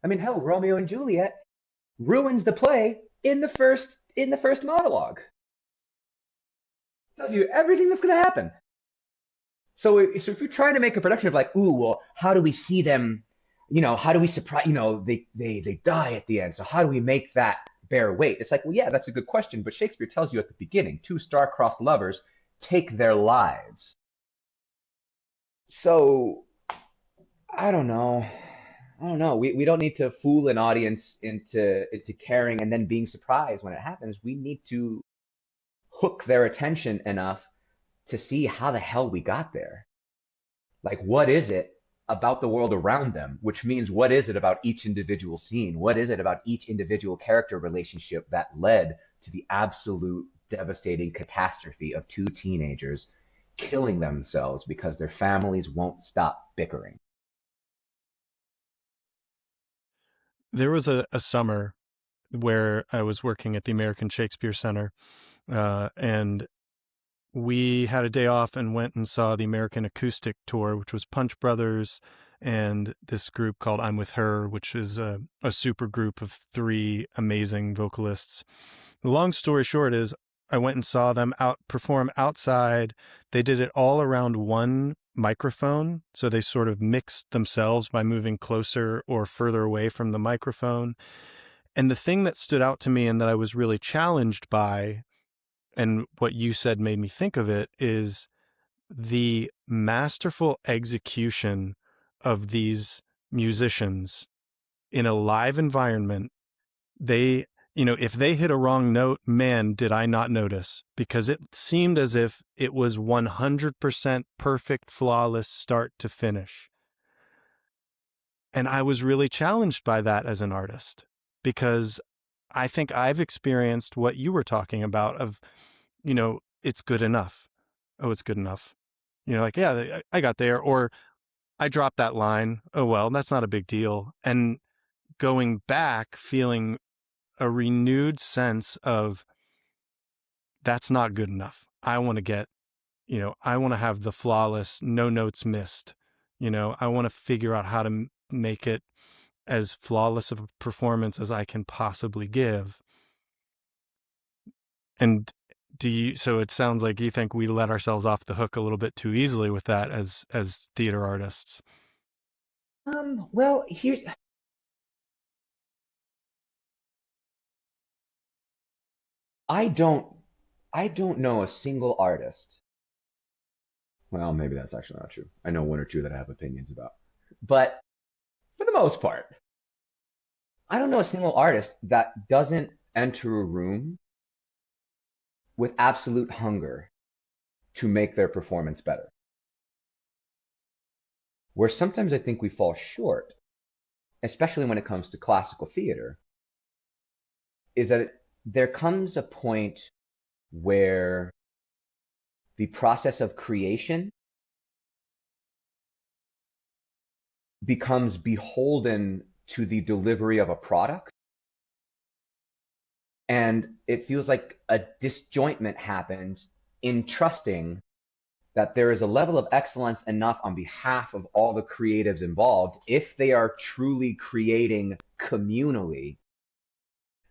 B: I mean, hell, Romeo and Juliet ruins the play in the first monologue. Tells you everything that's going to happen. So if you're trying to make a production of like, ooh, well, how do we see them? How do we surprise? They die at the end. So how do we make that bear weight? It's like, well, yeah, that's a good question. But Shakespeare tells you at the beginning, two star-crossed lovers take their lives. So I don't know. I don't know. We don't need to fool an audience into caring and then being surprised when it happens. We need to hook their attention enough to see how the hell we got there. Like, what is it about the world around them? Which means, what is it about each individual scene? What is it about each individual character relationship that led to the absolute devastating catastrophe of two teenagers killing themselves because their families won't stop bickering?
A: There was a summer where I was working at the American Shakespeare Center, and we had a day off and went and saw the American Acoustic Tour, which was Punch Brothers and this group called I'm With Her, which is a super group of three amazing vocalists. The long story short is I went and saw them perform outside. They did it all around one microphone. So they sort of mixed themselves by moving closer or further away from the microphone. And the thing that stood out to me and that I was really challenged by, and what you said made me think of it, is the masterful execution of these musicians in a live environment. They, if they hit a wrong note, man, did I not notice, because it seemed as if it was 100% perfect, flawless start to finish. And I was really challenged by that as an artist, because I think I've experienced what you were talking about of, it's good enough. Oh, it's good enough. Like, yeah, I got there, or I dropped that line. Oh, well, that's not a big deal. And going back, feeling a renewed sense of that's not good enough. I want to get, I want to have the flawless, no notes missed. I want to figure out how to make it as flawless of a performance as I can possibly give. And so it sounds like you think we let ourselves off the hook a little bit too easily with that as theater artists.
B: Well, here I don't I don't know a single artist. Well, maybe that's actually not true. I know one or two that I have opinions about. But for the most part, I don't know a single artist that doesn't enter a room with absolute hunger to make their performance better. Where sometimes I think we fall short, especially when it comes to classical theater, is that there comes a point where the process of creation becomes beholden to the delivery of a product. And it feels like a disjointment happens in trusting that there is a level of excellence enough on behalf of all the creatives involved, if they are truly creating communally,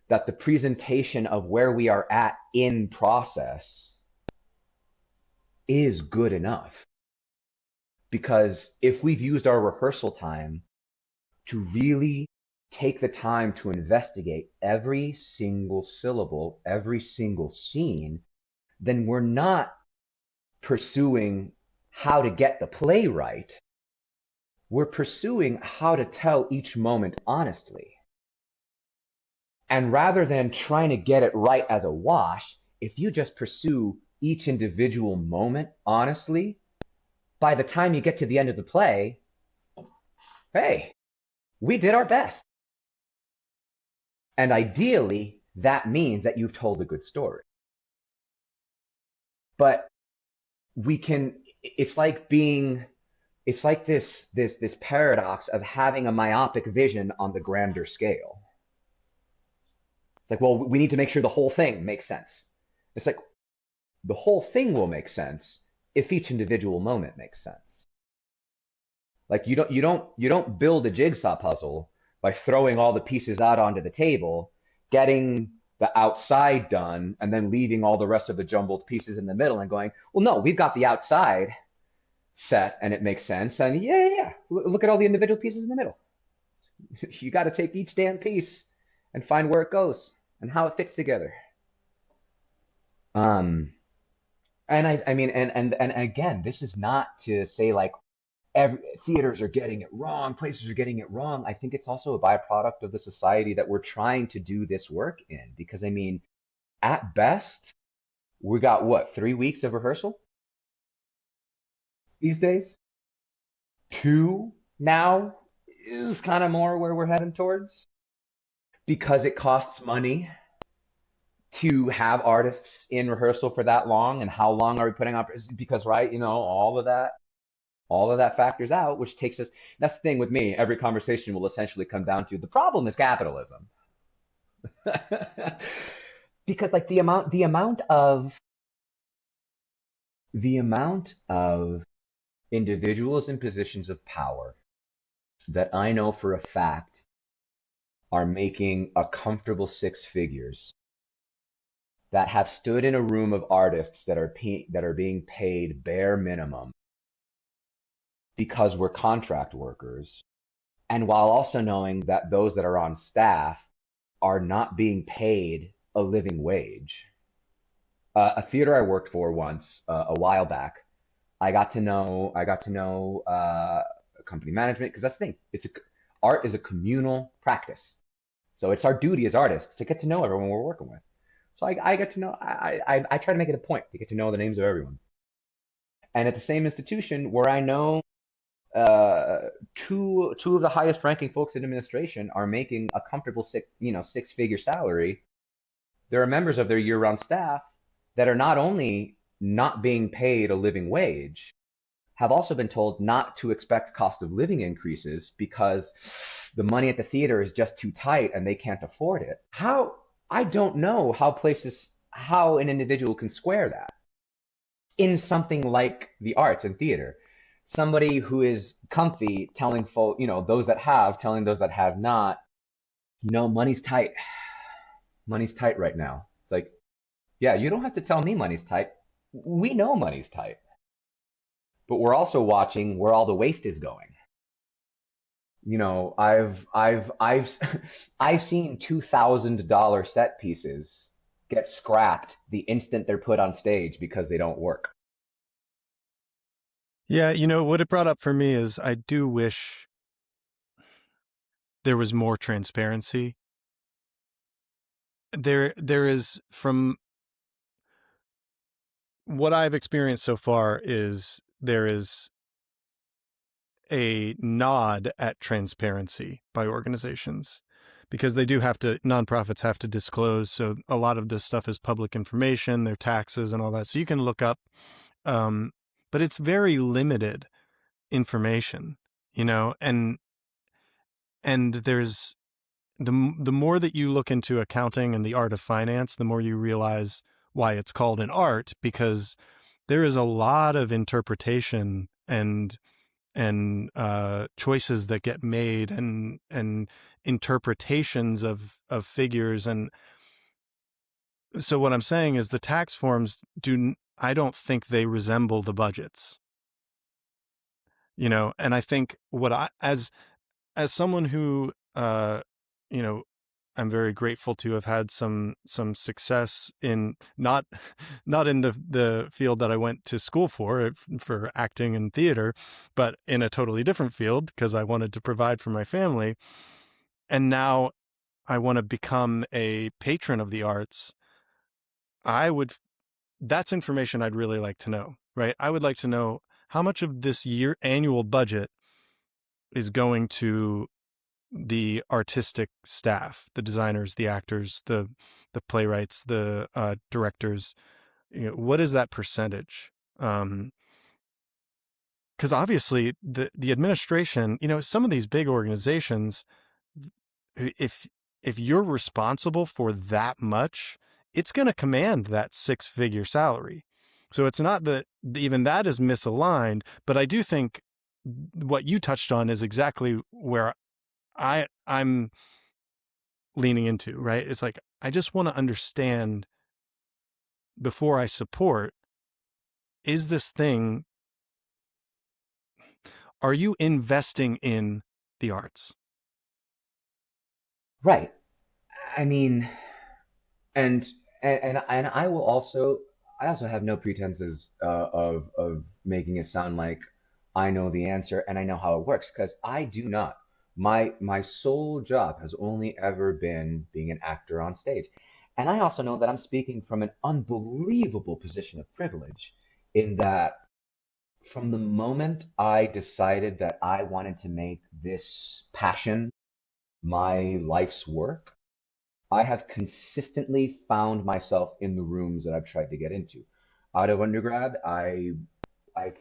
B: that the presentation of where we are at in process is good enough. Because if we've used our rehearsal time to really take the time to investigate every single syllable, every single scene, then we're not pursuing how to get the play right. We're pursuing how to tell each moment honestly. And rather than trying to get it right as a wash, if you just pursue each individual moment honestly, by the time you get to the end of the play, hey, we did our best. And ideally, that means that you've told a good story. But we can, it's like being, it's like this paradox of having a myopic vision on the grander scale. It's like, well, we need to make sure the whole thing makes sense. It's like the whole thing will make sense if each individual moment makes sense. Like you don't build a jigsaw puzzle by throwing all the pieces out onto the table, getting the outside done, and then leaving all the rest of the jumbled pieces in the middle and going, well, no, we've got the outside set and it makes sense. And yeah. Look at all the individual pieces in the middle. You got to take each damn piece and find where it goes and how it fits together. Um, and I mean, and again, this is not to say like theaters are getting it wrong, places are getting it wrong. I think it's also a byproduct of the society that we're trying to do this work in. Because I mean, at best, we got what, 3 weeks of rehearsal these days? Two now is kind of more where we're heading towards because it costs money to have artists in rehearsal for that long. And how long are we putting on? Because, right, all of that factors out, which takes us. That's the thing with me. Every conversation will essentially come down to the problem is capitalism. Because like the amount of individuals in positions of power that I know for a fact are making a comfortable six figures that have stood in a room of artists that are being paid bare minimum because we're contract workers, and while also knowing that those that are on staff are not being paid a living wage. A theater I worked for once, a while back, I got to know company management because that's the thing. Art is a communal practice, so it's our duty as artists to get to know everyone we're working with. So I get to know. I try to make it a point to get to know the names of everyone. And at the same institution where I know two of the highest ranking folks in administration are making a comfortable six-figure salary. There are members of their year-round staff that are not only not being paid a living wage, have also been told not to expect cost of living increases because the money at the theater is just too tight and they can't afford it. How I don't know how an individual can square that in something like the arts and theater. Somebody who is comfy telling folk, those that have, telling those that have not, money's tight. Money's tight right now. It's like, yeah, you don't have to tell me money's tight. We know money's tight, but we're also watching where all the waste is going. I've I've seen $2,000 set pieces get scrapped the instant they're put on stage because they don't work.
A: Yeah, what it brought up for me is I do wish there was more transparency. There is, from what I've experienced so far, is there is a nod at transparency by organizations because they do nonprofits have to disclose. So a lot of this stuff is public information, their taxes and all that. So you can look up, but it's very limited information, and there's the more that you look into accounting and the art of finance, the more you realize why it's called an art, because there is a lot of interpretation and choices that get made and interpretations of figures. And so what I'm saying is the tax forms I don't think they resemble the budgets, and I think as someone who, I'm very grateful to have had some success in not in the field that I went to school for acting and theater, but in a totally different field because I wanted to provide for my family. And now I want to become a patron of the arts. That's information I'd really like to know, right? I would like to know how much of this annual budget is going to the artistic staff, the designers, the actors, the playwrights, the directors. What is that percentage? Because obviously the administration, some of these big organizations, if you're responsible for that much, it's going to command that 6-figure salary. So it's not that even that is misaligned, but I do think what you touched on is exactly where I'm leaning into, right? It's like, I just want to understand before I support, is this thing, are you investing in the arts?
B: Right. I mean, and and I also have no pretenses of making it sound like I know the answer and I know how it works, because I do not. My sole job has only ever been being an actor on stage. And I also know that I'm speaking from an unbelievable position of privilege, in that from the moment I decided that I wanted to make this passion my life's work, I have consistently found myself in the rooms that I've tried to get into. Out of undergrad, I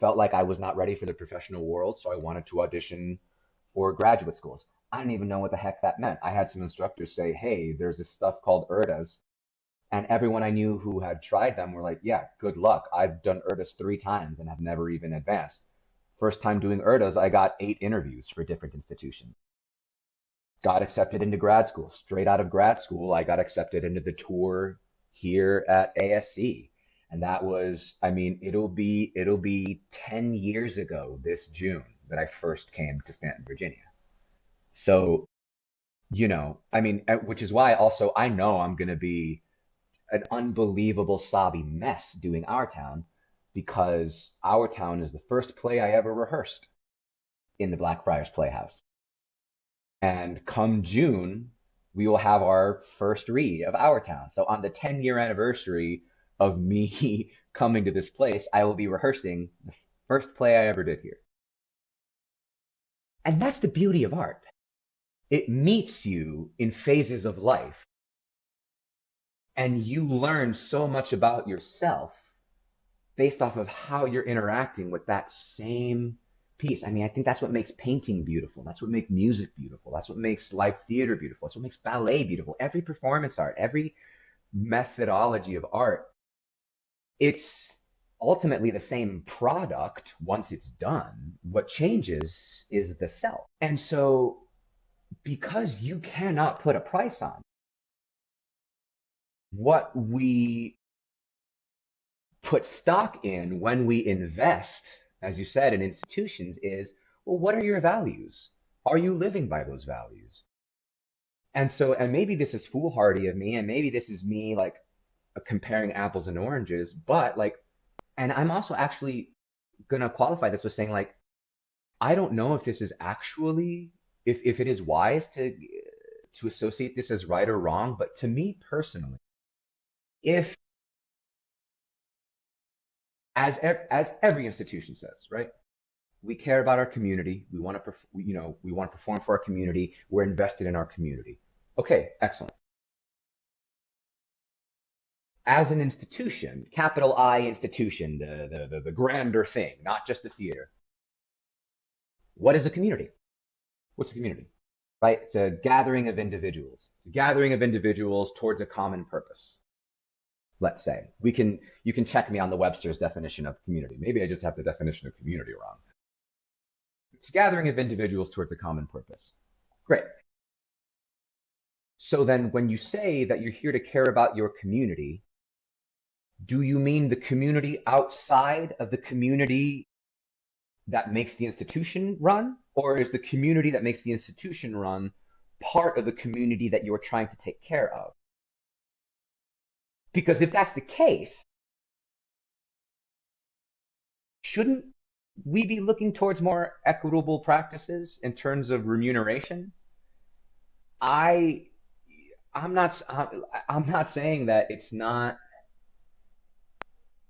B: felt like I was not ready for the professional world, so I wanted to audition for graduate schools. I didn't even know what the heck that meant. I had some instructors say, "Hey, there's this stuff called ERDAs," and everyone I knew who had tried them were like, "Yeah, good luck. I've done ERDAs 3 times and have never even advanced." First time doing ERDAs, I got 8 interviews for different institutions. Got accepted into grad school. Straight out of grad school, I got accepted into the tour here at ASC. And that was, I mean, it'll be 10 years ago this June that I first came to Stanton, Virginia. So, I mean, which is why also I know I'm going to be an unbelievable sobby mess doing Our Town, because Our Town is the first play I ever rehearsed in the Blackfriars Playhouse. And come June, we will have our first read of Our Town. So on the 10-year anniversary of me coming to this place, I will be rehearsing the first play I ever did here. And that's the beauty of art. It meets you in phases of life, and you learn so much about yourself based off of how you're interacting with that same piece. I mean, I think that's what makes painting beautiful. That's what makes music beautiful. That's what makes live theater beautiful. That's what makes ballet beautiful. Every performance art, every methodology of art, it's ultimately the same product once it's done. What changes is the self. And so, because you cannot put a price on what we put stock in when we invest, as you said, in institutions, is, well, what are your values? Are you living by those values? And so, and maybe this is foolhardy of me, and maybe this is me like comparing apples and oranges, but like, and I'm also actually gonna qualify this with saying, like, I don't know if this is actually, if it is wise to associate this as right or wrong, but to me personally, if, as every institution says, right? We care about our community. We want to, we want to perform for our community. We're invested in our community. Okay, excellent. As an institution, capital I institution, the grander thing, not just the theater. What is a community? What's a community? Right? It's a gathering of individuals. It's a gathering of individuals towards a common purpose. Let's say you can check me on the Webster's definition of community. Maybe I just have the definition of community wrong. It's a gathering of individuals towards a common purpose. Great. So then when you say that you're here to care about your community, do you mean the community outside of the community that makes the institution run? Or is the community that makes the institution run part of the community that you're trying to take care of? Because if that's the case, shouldn't we be looking towards more equitable practices in terms of remuneration? I I'm not saying that it's not,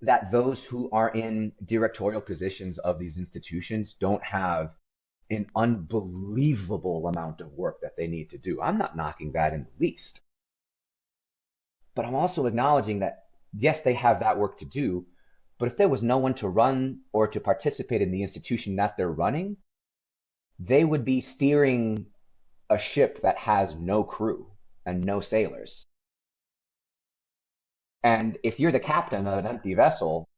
B: that those who are in directorial positions of these institutions don't have an unbelievable amount of work that they need to do. I'm not knocking that in the least, but I'm also acknowledging that yes, they have that work to do, but if there was no one to run or to participate in the institution that they're running, they would be steering a ship that has no crew and no sailors. And if you're the captain of an empty vessel,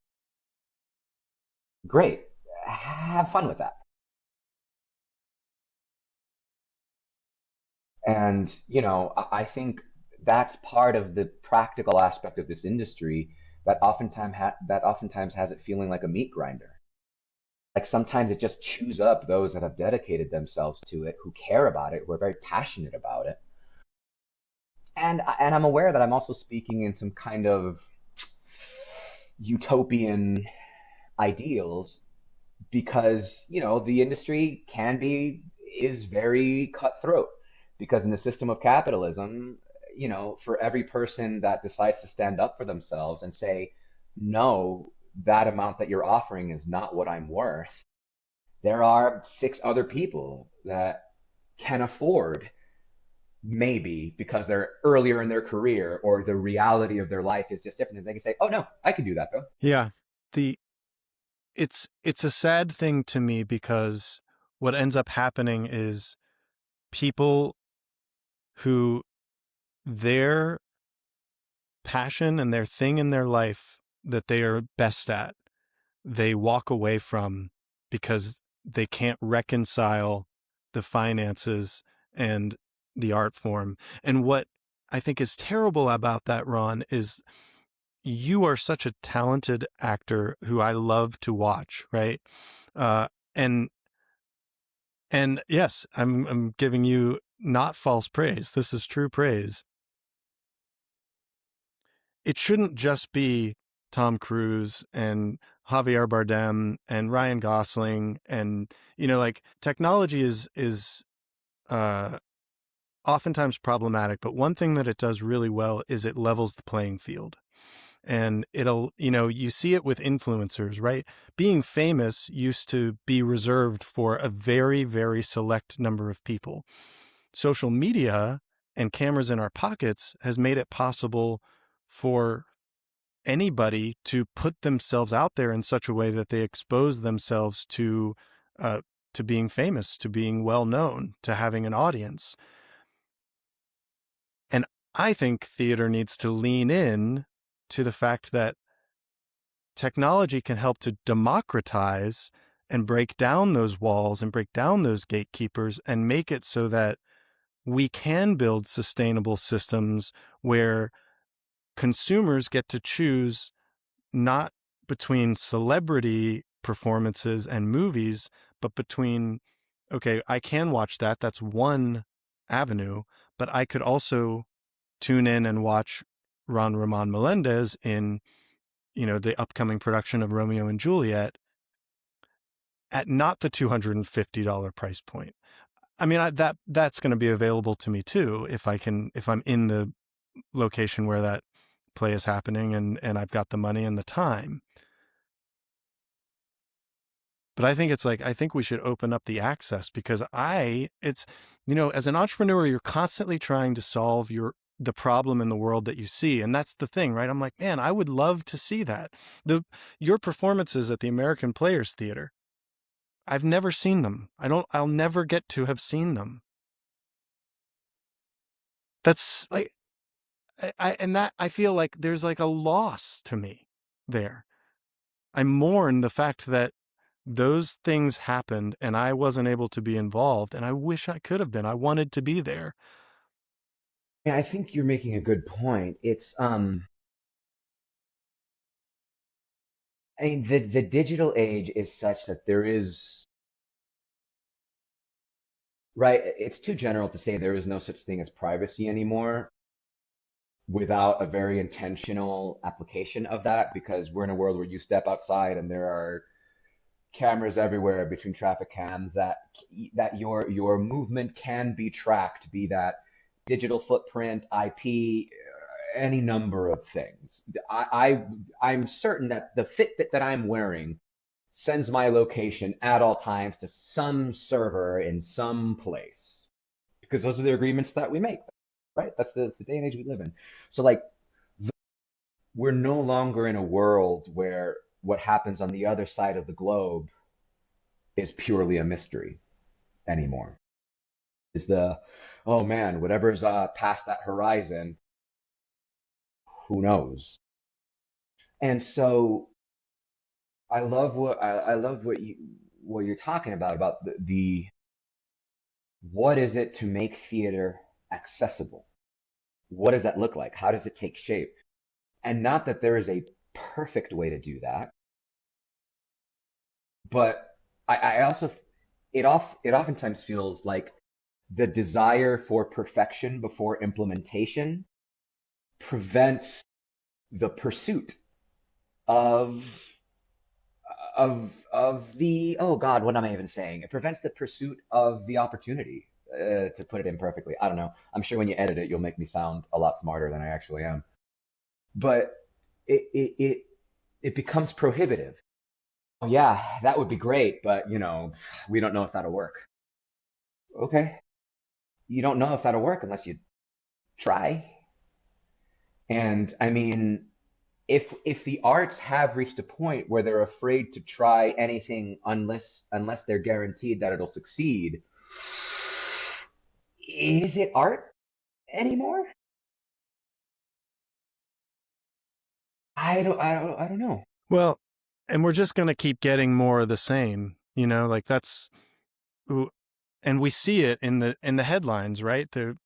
B: great, have fun with that. And, I think that's part of the practical aspect of this industry that oftentimes has it feeling like a meat grinder. Like sometimes it just chews up those that have dedicated themselves to it, who care about it, who are very passionate about it. And I'm aware that I'm also speaking in some kind of utopian ideals because the industry is very cutthroat because in the system of capitalism, for every person that decides to stand up for themselves and say no, that amount that you're offering is not what I'm worth, there are six other people that can afford, maybe because they're earlier in their career or the reality of their life is just different, and they can say, oh no, I can do that though.
A: Yeah. The it's a sad thing to me because what ends up happening is people who their passion and their thing in their life that they are best at, they walk away from because they can't reconcile the finances and the art form. And what I think is terrible about that, Ron, is you are such a talented actor who I love to watch, right? Uh, and and yes, I'm giving you not false praise. This is true praise. It shouldn't just be Tom Cruise and Javier Bardem and Ryan Gosling, and like technology is uh oftentimes problematic, but one thing that it does really well is it levels the playing field. And you see it with influencers, right? Being famous used to be reserved for a very, very select number of people. Social media and cameras in our pockets has made it possible for anybody to put themselves out there in such a way that they expose themselves uh, to being famous, to being well known, to having an audience. And I think theater needs to lean in to the fact that technology can help to democratize and break down those walls and break down those gatekeepers and make it so that we can build sustainable systems where consumers get to choose not between celebrity performances and movies, but between, okay, I can watch that. That's one avenue, but I could also tune in and watch Ron Román-Meléndez in, the upcoming production of Romeo and Juliet at not the $250 price point. I mean, that's going to be available to me too if I'm in the location where that play is happening and I've got the money and the time. But I think we should open up the access because as an entrepreneur, you're constantly trying to solve the problem in the world that you see. And that's the thing, right? I'm like, man, I would love to see that. Your performances at the American Players Theater, I've never seen them. I'll never get to have seen them. That's like, and that I feel like there's like a loss to me there. I mourn the fact that those things happened and I wasn't able to be involved, and I wish I could have been. I wanted to be there.
B: Yeah, I think you're making a good point. I mean, the digital age is such that there is, right, it's too general to say there is no such thing as privacy anymore without a very intentional application of that, because we're in a world where you step outside and there are cameras everywhere between traffic cams that your movement can be tracked, be that digital footprint, IP, any number of things. I'm certain that the Fitbit that I'm wearing sends my location at all times to some server in some place because those are the agreements that we make, right? That's the day and age we live in. So like we're no longer in a world where what happens on the other side of the globe is purely a mystery anymore. Is the oh man, whatever's past that horizon, who knows? And so I love what you're talking about the what is it to make theater accessible? What does that look like? How does it take shape? And not that there is a perfect way to do that, but I also it oftentimes feels like the desire for perfection before implementation prevents the pursuit of of the oh God, what am I even saying? It prevents the pursuit of the opportunity. To put it imperfectly, I don't know. I'm sure when you edit it, you'll make me sound a lot smarter than I actually am. But it it it, it becomes prohibitive. Oh, yeah, that would be great, but we don't know if that'll work. Okay, you don't know if that'll work unless you try. And I mean, if the arts have reached a point where they're afraid to try anything unless they're guaranteed that it'll succeed, is it art anymore? I don't know.
A: Well, and we're just going to keep getting more of the same, like that's, and we see it in the headlines, right? The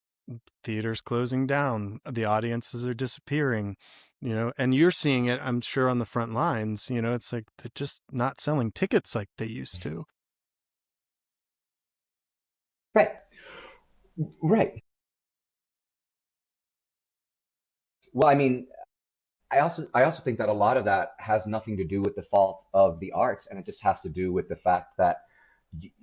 A: theaters closing down, the audiences are disappearing, and you're seeing it, I'm sure, on the front lines. It's like they're just not selling tickets like they used to.
B: Right, right. Well, I mean, I also think that a lot of that has nothing to do with the fault of the arts, and it just has to do with the fact that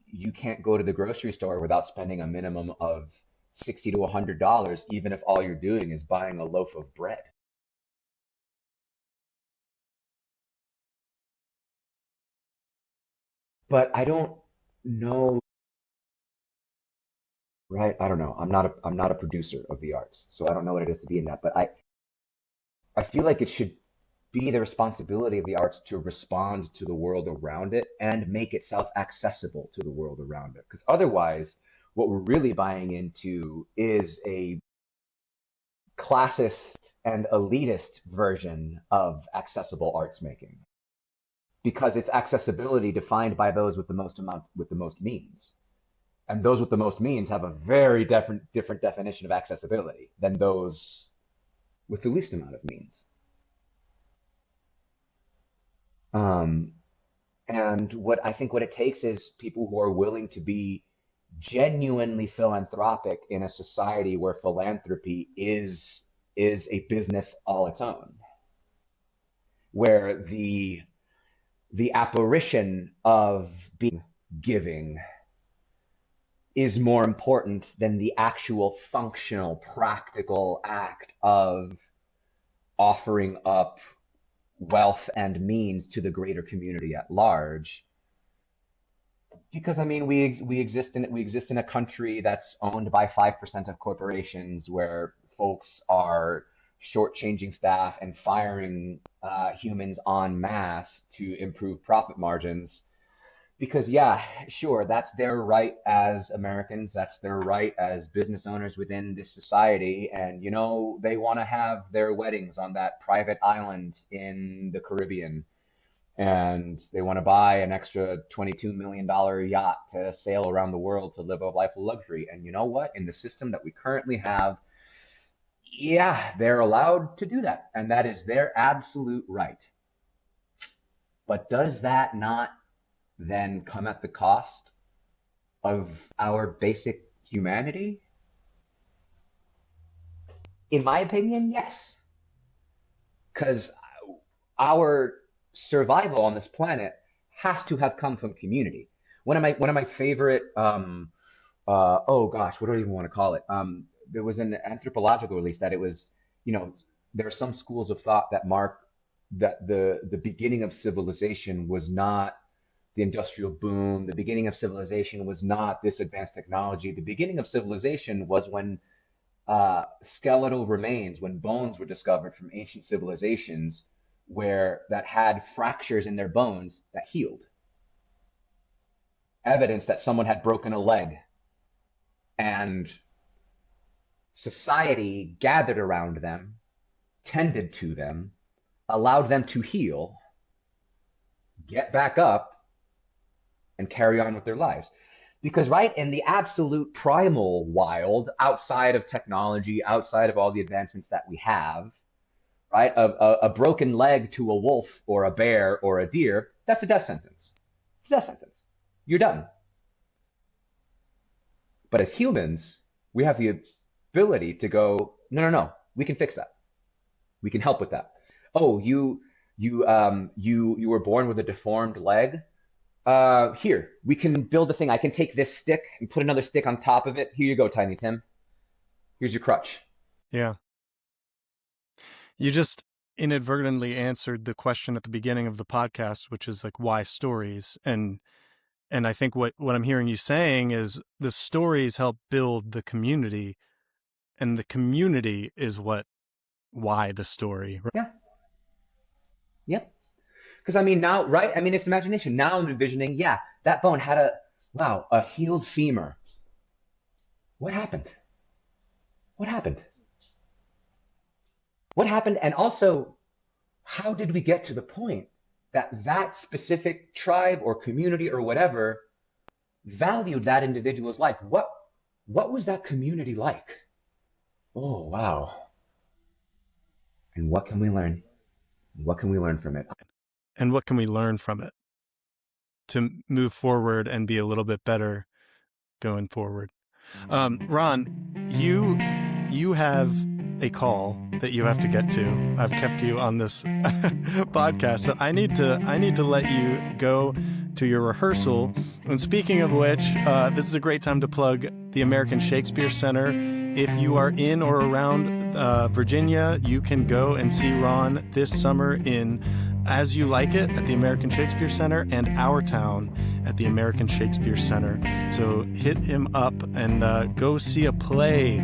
B: you can't go to the grocery store without spending a minimum of $60 to $100, even if all you're doing is buying a loaf of bread. But I don't know, right? I don't know. I'm not a producer of the arts, so I don't know what it is to be in that. But I feel like it should be the responsibility of the arts to respond to the world around it and make itself accessible to the world around it. Because otherwise, what we're really buying into is a classist and elitist version of accessible arts making because it's accessibility defined by those with the most amount with the most means, and those with the most means have a very different definition of accessibility than those with the least amount of means. um, And what it takes is people who are willing to be genuinely philanthropic in a society where philanthropy is a business all its own, where the apparition of being giving is more important than the actual functional, practical act of offering up wealth and means to the greater community at large. Because I mean, we exist in a country that's owned by 5% of corporations, where folks are shortchanging staff and firing humans en masse to improve profit margins. Because yeah, sure, that's their right as Americans, that's their right as business owners within this society, and they want to have their weddings on that private island in the Caribbean, and they want to buy an extra $22 million yacht to sail around the world to live a life of luxury. And you know what? In the system that we currently have, yeah, they're allowed to do that. And that is their absolute right. But does that not then come at the cost of our basic humanity? In my opinion, yes. Because our survival on this planet has to have come from community. One of my favorite oh gosh, what do I even want to call it? There was an anthropological release that it was, you know, there are some schools of thought that mark that the beginning of civilization was not the industrial boom. The beginning of civilization was not this advanced technology. The beginning of civilization was when skeletal remains, when bones were discovered from ancient civilizations where that had fractures in their bones that healed. Evidence that someone had broken a leg, and society gathered around them, tended to them, allowed them to heal, get back up, and carry on with their lives. Because, right, in the absolute primal wild, outside of technology, outside of all the advancements that we have, right, a broken leg to a wolf or a bear or a deer, that's a death sentence. It's a death sentence. You're done. But as humans, we have the ability to go, no, we can fix that. We can help with that. Oh, you were born with a deformed leg. Here, we can build a thing. I can take this stick and put another stick on top of it. Here you go, Tiny Tim. Here's your crutch.
A: Yeah. You just inadvertently answered the question at the beginning of the podcast, which is like, why stories? And I think what I'm hearing you saying is the stories help build the community, and the community is why the story. Right?
B: Yeah. Yep. Because I mean, now, right? I mean, it's imagination. Now I'm envisioning, yeah, that bone had a healed femur. What happened? What happened? What happened? And also, how did we get to the point that specific tribe or community or whatever valued that individual's life? What was that community like? Oh, wow. And what can we learn? What can we learn from it?
A: And what can we learn from it to move forward and be a little bit better going forward? Ron, you have a call that you have to get to. I've kept you on this podcast, so I need to let you go to your rehearsal. And speaking of which, this is a great time to plug the American Shakespeare Center. If you are in or around Virginia, you can go and see Ron this summer in As You Like It at the American Shakespeare Center and Our Town at the American Shakespeare Center. So hit him up and go see a play.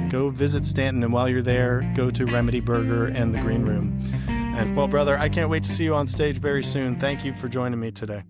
A: Go visit Stanton, and while you're there, go to Remedy Burger and the Green Room. And well, brother, I can't wait to see you on stage very soon. Thank you for joining me today.